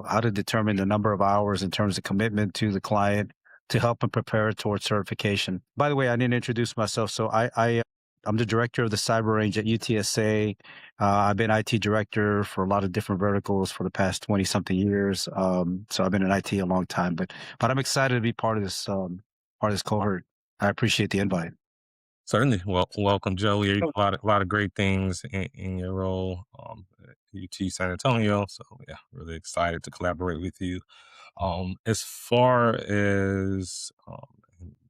Speaker 5: how to determine the number of hours in terms of commitment to the client to help them prepare towards certification. By the way, I didn't introduce myself. So I'm the director of the cyber range at UTSA. I've been IT director for a lot of different verticals for the past 20 something years. So I've been in IT a long time, but I'm excited to be part of this cohort. I appreciate the invite.
Speaker 1: Certainly. Well, welcome, Joey. A lot of great things in your role at UT San Antonio. So yeah, really excited to collaborate with you. As far as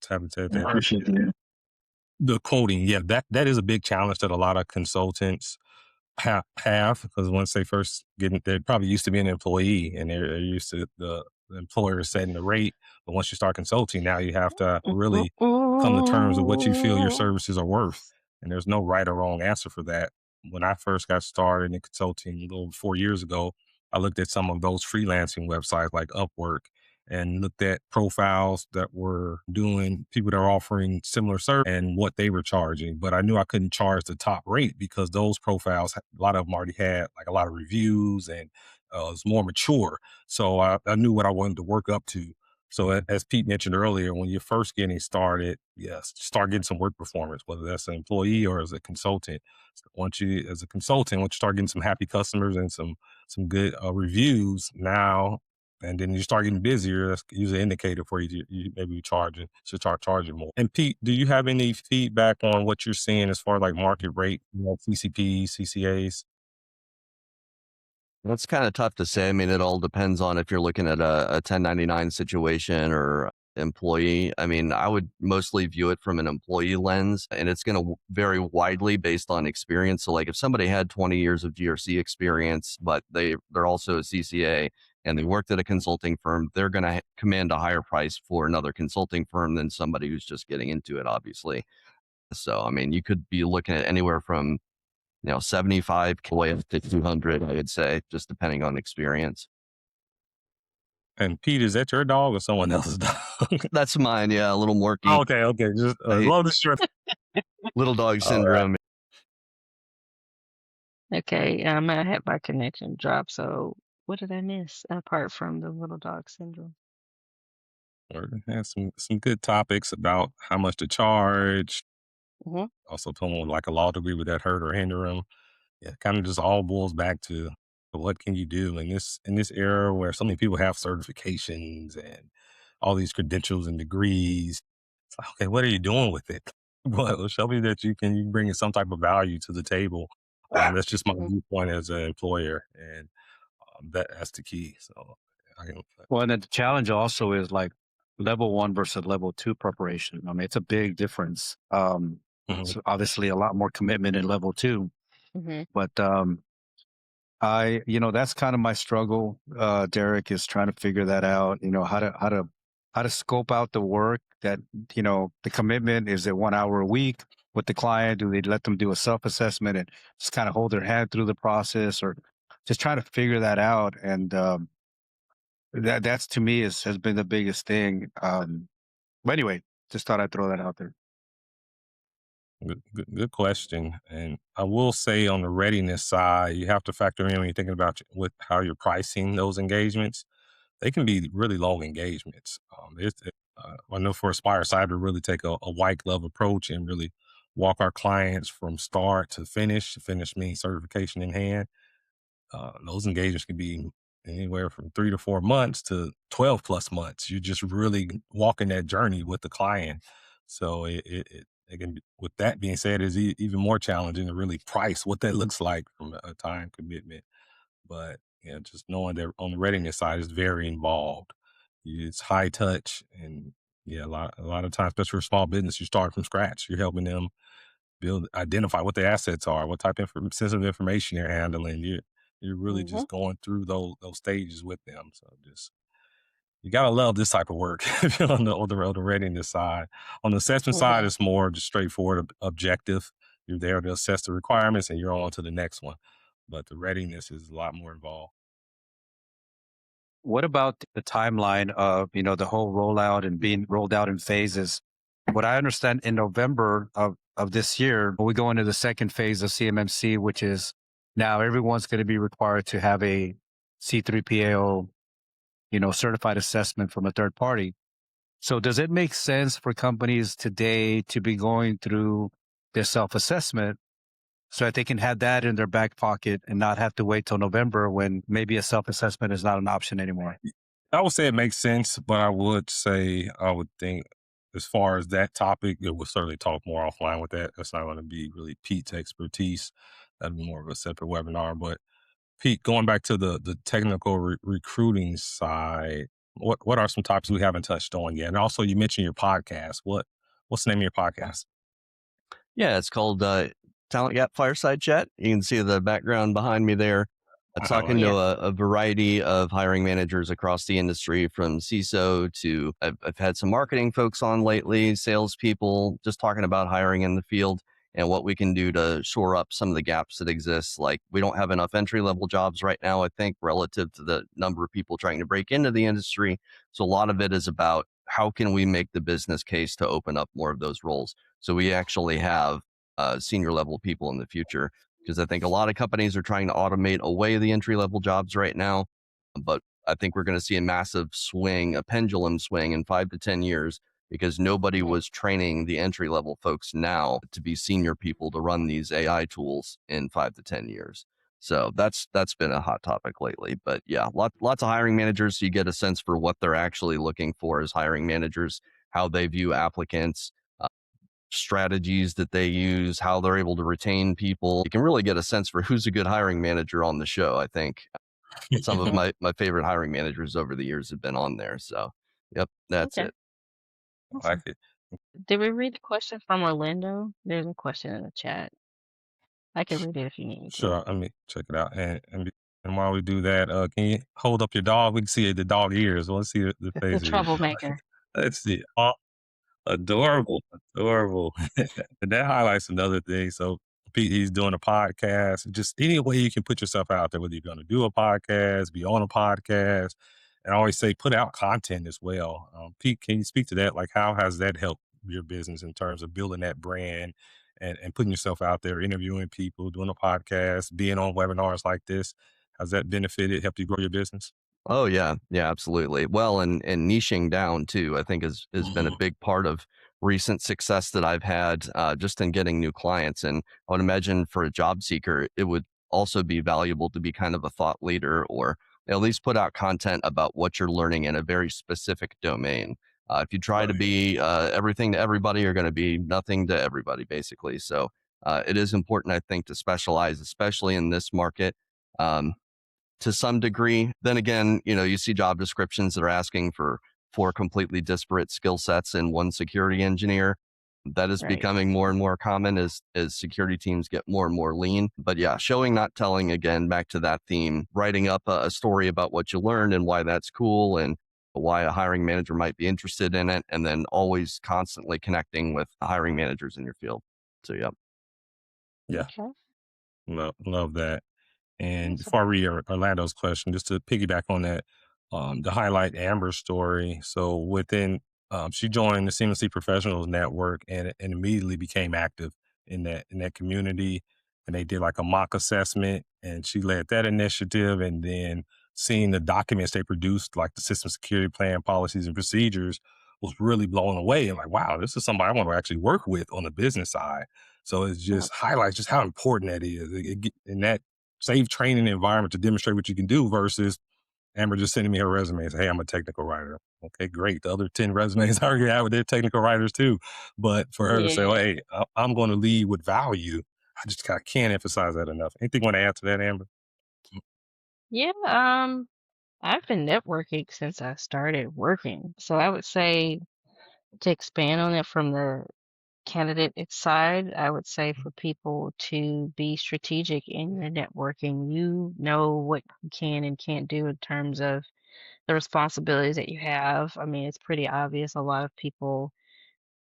Speaker 1: having said
Speaker 5: I
Speaker 1: that,
Speaker 5: appreciate it.
Speaker 1: the coding, yeah, that is a big challenge that a lot of consultants have because once they first they're probably used to being an employee and they're used to the employer setting the rate. But once you start consulting, now you have to really come to terms with what you feel your services are worth. And there's no right or wrong answer for that. When I first got started in consulting a little over 4 years ago, I looked at some of those freelancing websites like Upwork and looked at profiles that were doing people that are offering similar service and what they were charging. But I knew I couldn't charge the top rate because those profiles, a lot of them already had like a lot of reviews and it was more mature. So I knew what I wanted to work up to. So as Pete mentioned earlier, when you're first getting started, yes, start getting some work performance, whether that's an employee or as a consultant. Once you, as a consultant, once you start getting some happy customers and some good reviews, now and then you start getting busier, that's usually an indicator for you maybe should start charging more. And Pete, do you have any feedback on what you're seeing as far as like market rate, CCPs, CCAs?
Speaker 2: That's kind of tough to say. I mean, it all depends on if you're looking at a 1099 situation or employee. I mean, I would mostly view it from an employee lens, and it's going to vary widely based on experience. So, like if somebody had 20 years of GRC experience, but they're also a CCA and they worked at a consulting firm, they're going to command a higher price for another consulting firm than somebody who's just getting into it, obviously. So, I mean, you could be looking at anywhere from 75 way up to 200, I would say, just depending on experience.
Speaker 1: And Pete, is that your dog or someone else's dog?
Speaker 2: That's mine. Yeah. A little more
Speaker 1: Oh, okay. Just low the stress.
Speaker 2: little dog
Speaker 1: All right.
Speaker 2: syndrome.
Speaker 3: Okay, I had my connection drop. So what did I miss apart from the little dog syndrome?
Speaker 1: Or have some good topics about how much to charge.
Speaker 3: Hmm.
Speaker 1: Also, someone with like a law degree, would that hurt or hinder them? Yeah, kind of just all boils back to what can you do in this era where so many people have certifications and all these credentials and degrees. It's like, okay, what are you doing with it? Well, show me that you bring some type of value to the table. That's just my
Speaker 3: Hmm.
Speaker 1: viewpoint as an employer, and that's the key. So, I can,
Speaker 5: Well, and then the challenge also is like level one versus level two preparation. I mean, it's a big difference.
Speaker 1: Mhm.
Speaker 5: So obviously a lot more commitment in level two,
Speaker 3: Hmm.
Speaker 5: but that's kind of my struggle, Derek, is trying to figure that out. How to scope out the work that, the commitment is at 1 hour a week with the client. Do they let them do a self-assessment and just kind of hold their hand through the process, or just trying to figure that out? And that's to me has been the biggest thing. But anyway, just thought I'd throw that out there.
Speaker 1: Good question. And I will say on the readiness side, you have to factor in when you're thinking about with how you're pricing those engagements. they can be really long engagements. I know for Aspire Cyber, really take a white glove approach and really walk our clients from start to finish. Finish means certification in hand. Those engagements can be anywhere from 3 to 4 months to 12 plus months. You're just really walking that journey with the client. So it can, with that being said, is even more challenging to really price what that looks like from a time commitment. But yeah, just knowing that on the readiness side is very involved. It's high touch, and yeah, a lot of times, especially for small business, you start from scratch. You're helping them identify what the assets are, what type of sensitive information you're handling. You're really
Speaker 3: Mm-hmm.
Speaker 1: just going through those stages with them. So just you gotta love this type of work if you're on the readiness side. On the assessment side,
Speaker 3: Mm-hmm.
Speaker 1: it's more just straightforward, objective. You're there to assess the requirements, and you're on to the next one. But the readiness is a lot more involved.
Speaker 5: What about the timeline of, the whole rollout and being rolled out in phases? What I understand in November of this year, we go into the second phase of CMMC, which is now everyone's going to be required to have a C3PAO, certified assessment from a third party. So does it make sense for companies today to be going through their self-assessment so that they can have that in their back pocket and not have to wait till November when maybe a self-assessment is not an option anymore?
Speaker 1: I would say it makes sense, but I would think as far as that topic, it will certainly talk more offline with that. That's not going to be really Pete's expertise. That'd be more of a separate webinar. But Pete, going back to the technical recruiting side, what are some topics we haven't touched on yet? And also, you mentioned your podcast. What's the name of your podcast?
Speaker 2: Yeah, it's called Talent Gap Fireside Chat. You can see the background behind me there.
Speaker 1: I
Speaker 2: Talking
Speaker 1: like
Speaker 2: to
Speaker 1: it.
Speaker 3: Yeah.
Speaker 2: a variety of hiring managers across the industry, from CISO to I've had some marketing folks on lately, salespeople, just talking about hiring in the field and what we can do to shore up some of the gaps that exist. Like, we don't have enough entry level jobs right now, I think, relative to the number of people trying to break into the industry. So a lot of it is about how can we make the business case to open up more of those roles, so we actually have senior level people in the future. Because I think a lot of companies are trying to automate away the entry level jobs right now. But I think we're going to see a massive swing, a pendulum swing in 5 to 10 years, because nobody
Speaker 3: Mm-hmm.
Speaker 2: was training the entry level folks now to be senior people to run these AI tools in 5 to 10 years. So that's been a hot topic lately. But yeah, lots of hiring managers. So you get a sense for what they're actually looking for as hiring managers, how they view applicants, strategies that they use, how they're able to retain people. You can really get a sense for who's a good hiring manager on the show. I think some of
Speaker 3: Mm-hmm.
Speaker 2: my favorite hiring managers over the years have been on there. So, yep, that's
Speaker 3: Okay.
Speaker 2: it.
Speaker 1: I like
Speaker 3: Awesome.
Speaker 1: it.
Speaker 3: Did we read the question from Orlando? There's a question in the chat. I can
Speaker 1: Sh-
Speaker 3: read it if you need me to.
Speaker 1: Sure, let me check it out. And while we do that, can you hold up your dog? We can see the dog ears. Let's see the
Speaker 3: The
Speaker 1: face of your dog.
Speaker 3: troublemaker.
Speaker 1: Let's see. Oh, adorable, adorable. And that highlights another thing. So Pete, he's doing a podcast. Just any way you can put yourself out there, whether you're going to do a podcast, be on a podcast, and I always say put out content as well. Pete, can you speak to that? Like, how has that helped your business in terms of building that brand and putting yourself out there, interviewing people, doing a podcast, being on webinars like this? Has that benefited, helped you grow your business?
Speaker 2: Oh yeah, yeah, absolutely. Well, and niching down too, I think has been a big part of recent success that I've had, just in getting new clients. And I would imagine for a job seeker, it would also be valuable to be kind of a thought leader, or at least put out content about what you're learning in a very specific domain. If you try to
Speaker 1: Right.
Speaker 2: be everything to everybody, you're going to be nothing to everybody, basically. So it is important, I think, to specialize, especially in this market. Um, to some degree. Then again, you see job descriptions that are asking for four completely disparate skill sets in one security engineer. That is
Speaker 3: Right.
Speaker 2: becoming more and more common as security teams get more and more lean. But yeah, showing, not telling, again, back to that theme, writing up a story about what you learned and why that's cool and why a hiring manager might be interested in it, and then always constantly connecting with hiring managers in your field. So yeah.
Speaker 1: Yeah,
Speaker 3: Okay.
Speaker 1: love that. And
Speaker 3: Awesome.
Speaker 1: before I read Orlando's question, just to piggyback on that, to highlight Amber's story. So she joined the CMMC Professionals Network and immediately became active in that community. And they did like a mock assessment, and she led that initiative. And then seeing the documents they produced, like the system security plan, policies, and procedures, was really blown away. And like, wow, this is somebody I want to actually work with on the business side. So it just highlights just how important that is. In that safe training environment to demonstrate what you can do versus Amber just sending me her resume and say, hey, I'm a technical writer. Okay, great. The other 10 resumes I already have, they're technical writers too. But for her to say, oh,
Speaker 3: Yeah.
Speaker 1: hey, I'm going to lead with value, I just can't emphasize that enough. Anything you want to add to that, Amber?
Speaker 3: Yeah. I've been networking since I started working. So I would say to expand on it from the candidate side, I would say for people to be strategic in your networking. You know what you can and can't do in terms of the responsibilities that you have. I mean, it's pretty obvious. A lot of people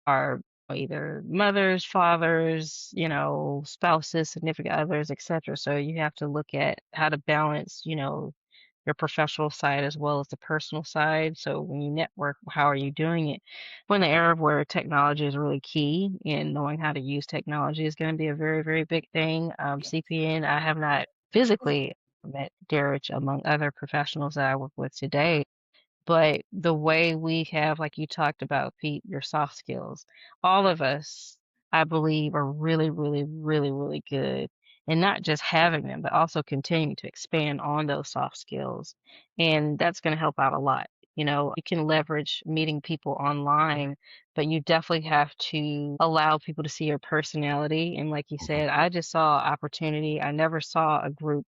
Speaker 3: are either mothers, fathers, spouses, significant others, etc. So you have to look at how to balance, your professional side as well as the personal side. So when you network, how are you doing it? We're in the era where technology is really key, and knowing how to use technology is going to be a very, very big thing. CPN, I have not physically met Derek among other professionals that I work with today, but the way we have, like you talked about, Pete, your soft skills, all of us, I believe, are really, really, really, really good. And not just having them, but also continuing to expand on those soft skills. And that's going to help out a lot. You can leverage meeting people online, but you definitely have to allow people to see your personality. And like you said, I just saw opportunity. I never saw a group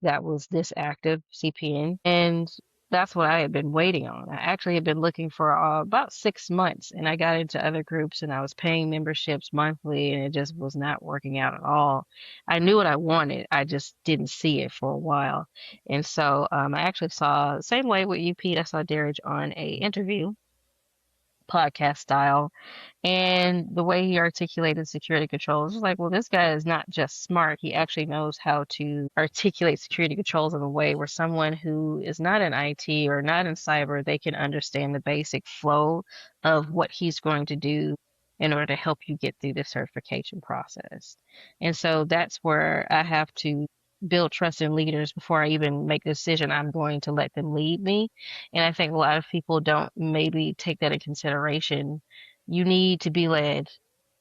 Speaker 3: that was this active, CPN. And that's what I had been waiting on. I actually had been looking for about 6 months, and I got into other groups and I was paying memberships monthly, and it just was not working out at all. I knew what I wanted, I just didn't see it for a while. And so I actually saw the same way with you, Pete. I saw Derek on a interview podcast style, and the way he articulated security controls was like, well, this guy is not just smart, he actually knows how to articulate security controls in a way where someone who is not in IT or not in cyber, they can understand the basic flow of what he's going to do in order to help you get through the certification process. And so that's where I have to build trust in leaders before I even make the decision I'm going to let them lead me. And I think a lot of people don't maybe take that in consideration. You need to be led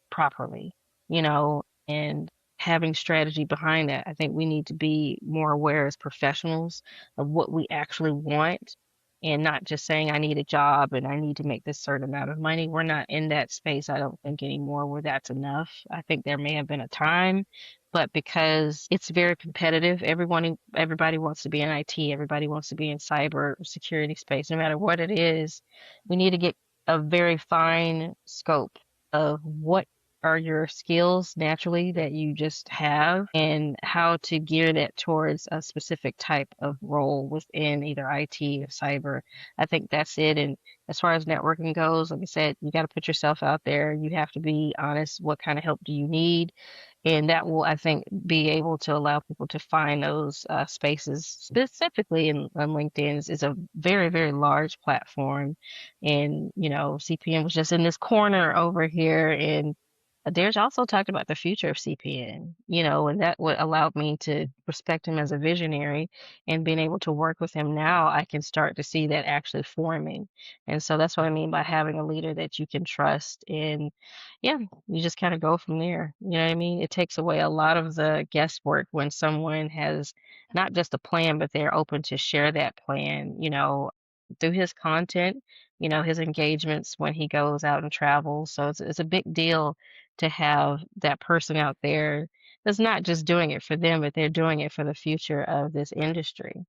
Speaker 3: properly, and having strategy behind that. I think we need to be more aware as professionals of what we actually want and not just saying, I need a job and I need to make this certain amount of money. We're not in that space, I don't think, anymore where that's enough. I think there may have been a time, but because it's very competitive, everybody wants to be in IT, everybody wants to be in cyber security space, no matter what it is. We need to get a very fine scope of what are your skills naturally that you just have and how to gear that towards a specific type of role within either IT or cyber. I think that's it. And as far as networking goes, like I said, you got to put yourself out there. You have to be honest. What kind of help do you need? And that will, I think, be able to allow people to find those spaces. Specifically on LinkedIn is a very, very large platform. And, CPN was just in this corner over here. And there's also talked about the future of CPN, and that what allowed me to respect him as a visionary, and being able to work with him now, I can start to see that actually forming. And so that's what I mean by having a leader that you can trust. And yeah, you just kind of go from there. You know what I mean? It takes away a lot of the guesswork when someone has not just a plan, but they're open to share that plan, through his content, his engagements when he goes out and travels. So it's a big deal to have that person out there that's not just doing it for them, but they're doing it for the future of this industry.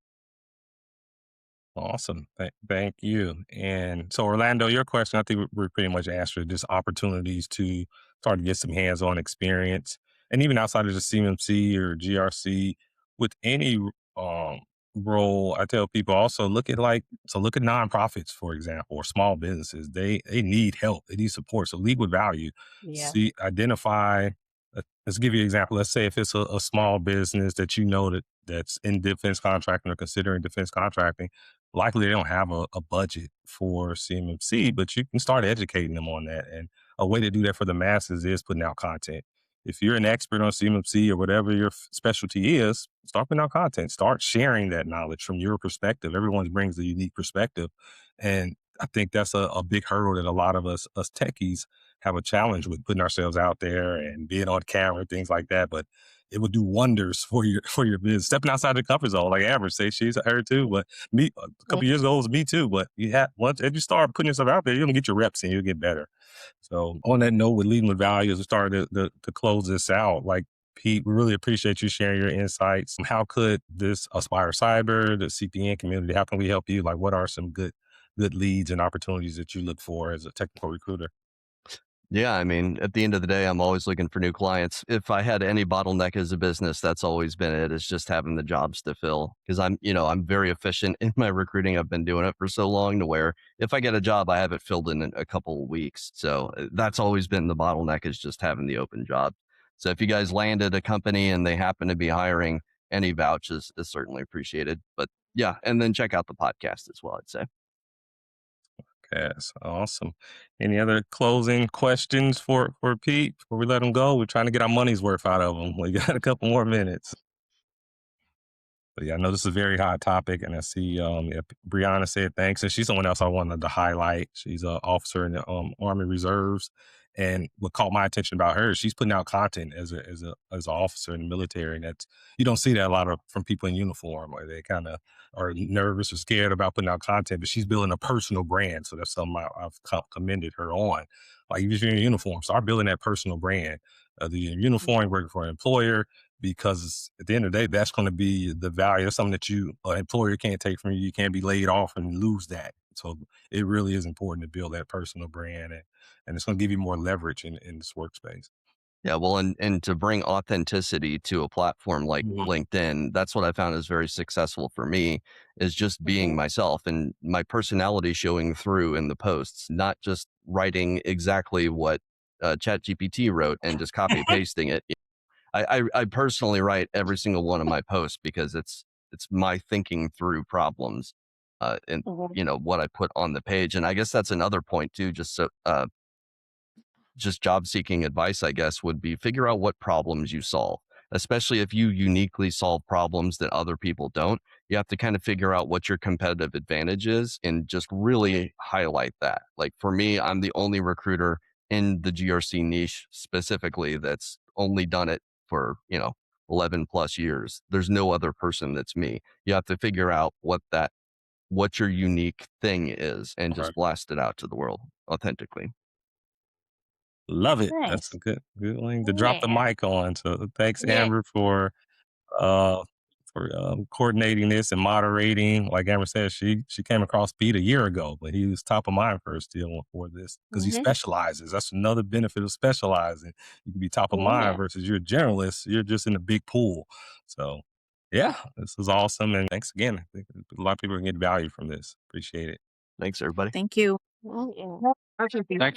Speaker 1: Awesome. Thank you. And so, Orlando, your question, I think we pretty much answered just opportunities to start to get some hands on experience. And even outside of just CMMC or GRC, with any um, role, I tell people also look at nonprofits, for example, or small businesses. They need help, they need support. So, lead with value.
Speaker 3: Yeah.
Speaker 1: Identify. Let's give you an example. Let's say if it's a small business that that's in defense contracting or considering defense contracting, likely they don't have a budget for CMMC, but you can start educating them on that. And a way to do that for the masses is putting out content. if you're an expert on CMMC or whatever your specialty is, start putting out content, start sharing that knowledge from your perspective. Everyone brings a unique perspective. And I think that's a big hurdle that a lot of us techies have a challenge with, putting ourselves out there and being on camera, things like that. But it would do wonders for your business. Stepping outside the comfort zone, like Amber said, she's her too. But me, a couple years ago, it was me too. But once if you start putting yourself out there, you're gonna get your reps and you'll get better. So on that note, with leading with values, we started to close this out. Like, Pete, we really appreciate you sharing your insights. How could this Aspire Cyber, the CPN community, how can we help you? Like, what are some good leads and opportunities that you look for as a technical recruiter?
Speaker 2: Yeah, I mean, at the end of the day, I'm always looking for new clients. If I had any bottleneck as a business, that's always been it, is just having the jobs to fill. Because I'm very efficient in my recruiting. I've been doing it for so long to where if I get a job, I have it filled in a couple of weeks. So that's always been the bottleneck, is just having the open job. So if you guys landed a company and they happen to be hiring, any vouch is certainly appreciated. But yeah, and then check out the podcast as well, I'd say.
Speaker 1: Yes, awesome. Any other closing questions for Pete before we let him go? We're trying to get our money's worth out of him. We got a couple more minutes. But yeah, I know this is a very hot topic, and I see Brianna said thanks, and she's someone else I wanted to highlight. She's an officer in the Army Reserves, and what caught my attention about her is she's putting out content as an officer in the military, and that's, you don't see that a lot of from people in uniform, where they kind of are nervous or scared about putting out content. But she's building a personal brand, so that's something I've commended her on. Like, if you're in uniform, start building that personal brand. The uniform, working for an employer, because at the end of the day, that's going to be the value. That's something that an employer can't take from you. You can't be laid off and lose that. So it really is important to build that personal brand, and it's going to give you more leverage in this workspace.
Speaker 2: Yeah, well, and to bring authenticity to a platform like LinkedIn, that's what I found is very successful for me, is just being myself and my personality showing through in the posts, not just writing exactly what ChatGPT wrote and just copy pasting it. I personally write every single one of my posts because it's my thinking through problems, and what I put on the page. And I guess that's another point too. Just job seeking advice, I guess, would be figure out what problems you solve, especially if you uniquely solve problems that other people don't. You have to kind of figure out what your competitive advantage is and just really highlight that. Like for me, I'm the only recruiter in the GRC niche specifically that's only done it for, 11 plus years. There's no other person that's me. You have to figure out what your unique thing is and just blast it out to the world authentically.
Speaker 1: Love it. That's
Speaker 3: Nice.
Speaker 1: a good one to drop the
Speaker 3: Yeah.
Speaker 1: mic on. So thanks,
Speaker 3: Yeah.
Speaker 1: Amber, for coordinating this and moderating. Like Amber said, she came across Pete a year ago, but he was top of mind for us still for this, because he specializes. That's another benefit of specializing. You can be top of mind versus you're a generalist. You're just in a big pool. So yeah, this is awesome. And thanks again. I think a lot of people are going to get value from this. Appreciate it.
Speaker 2: Thanks, everybody.
Speaker 4: Thank you.
Speaker 3: Yeah.
Speaker 5: Thanks.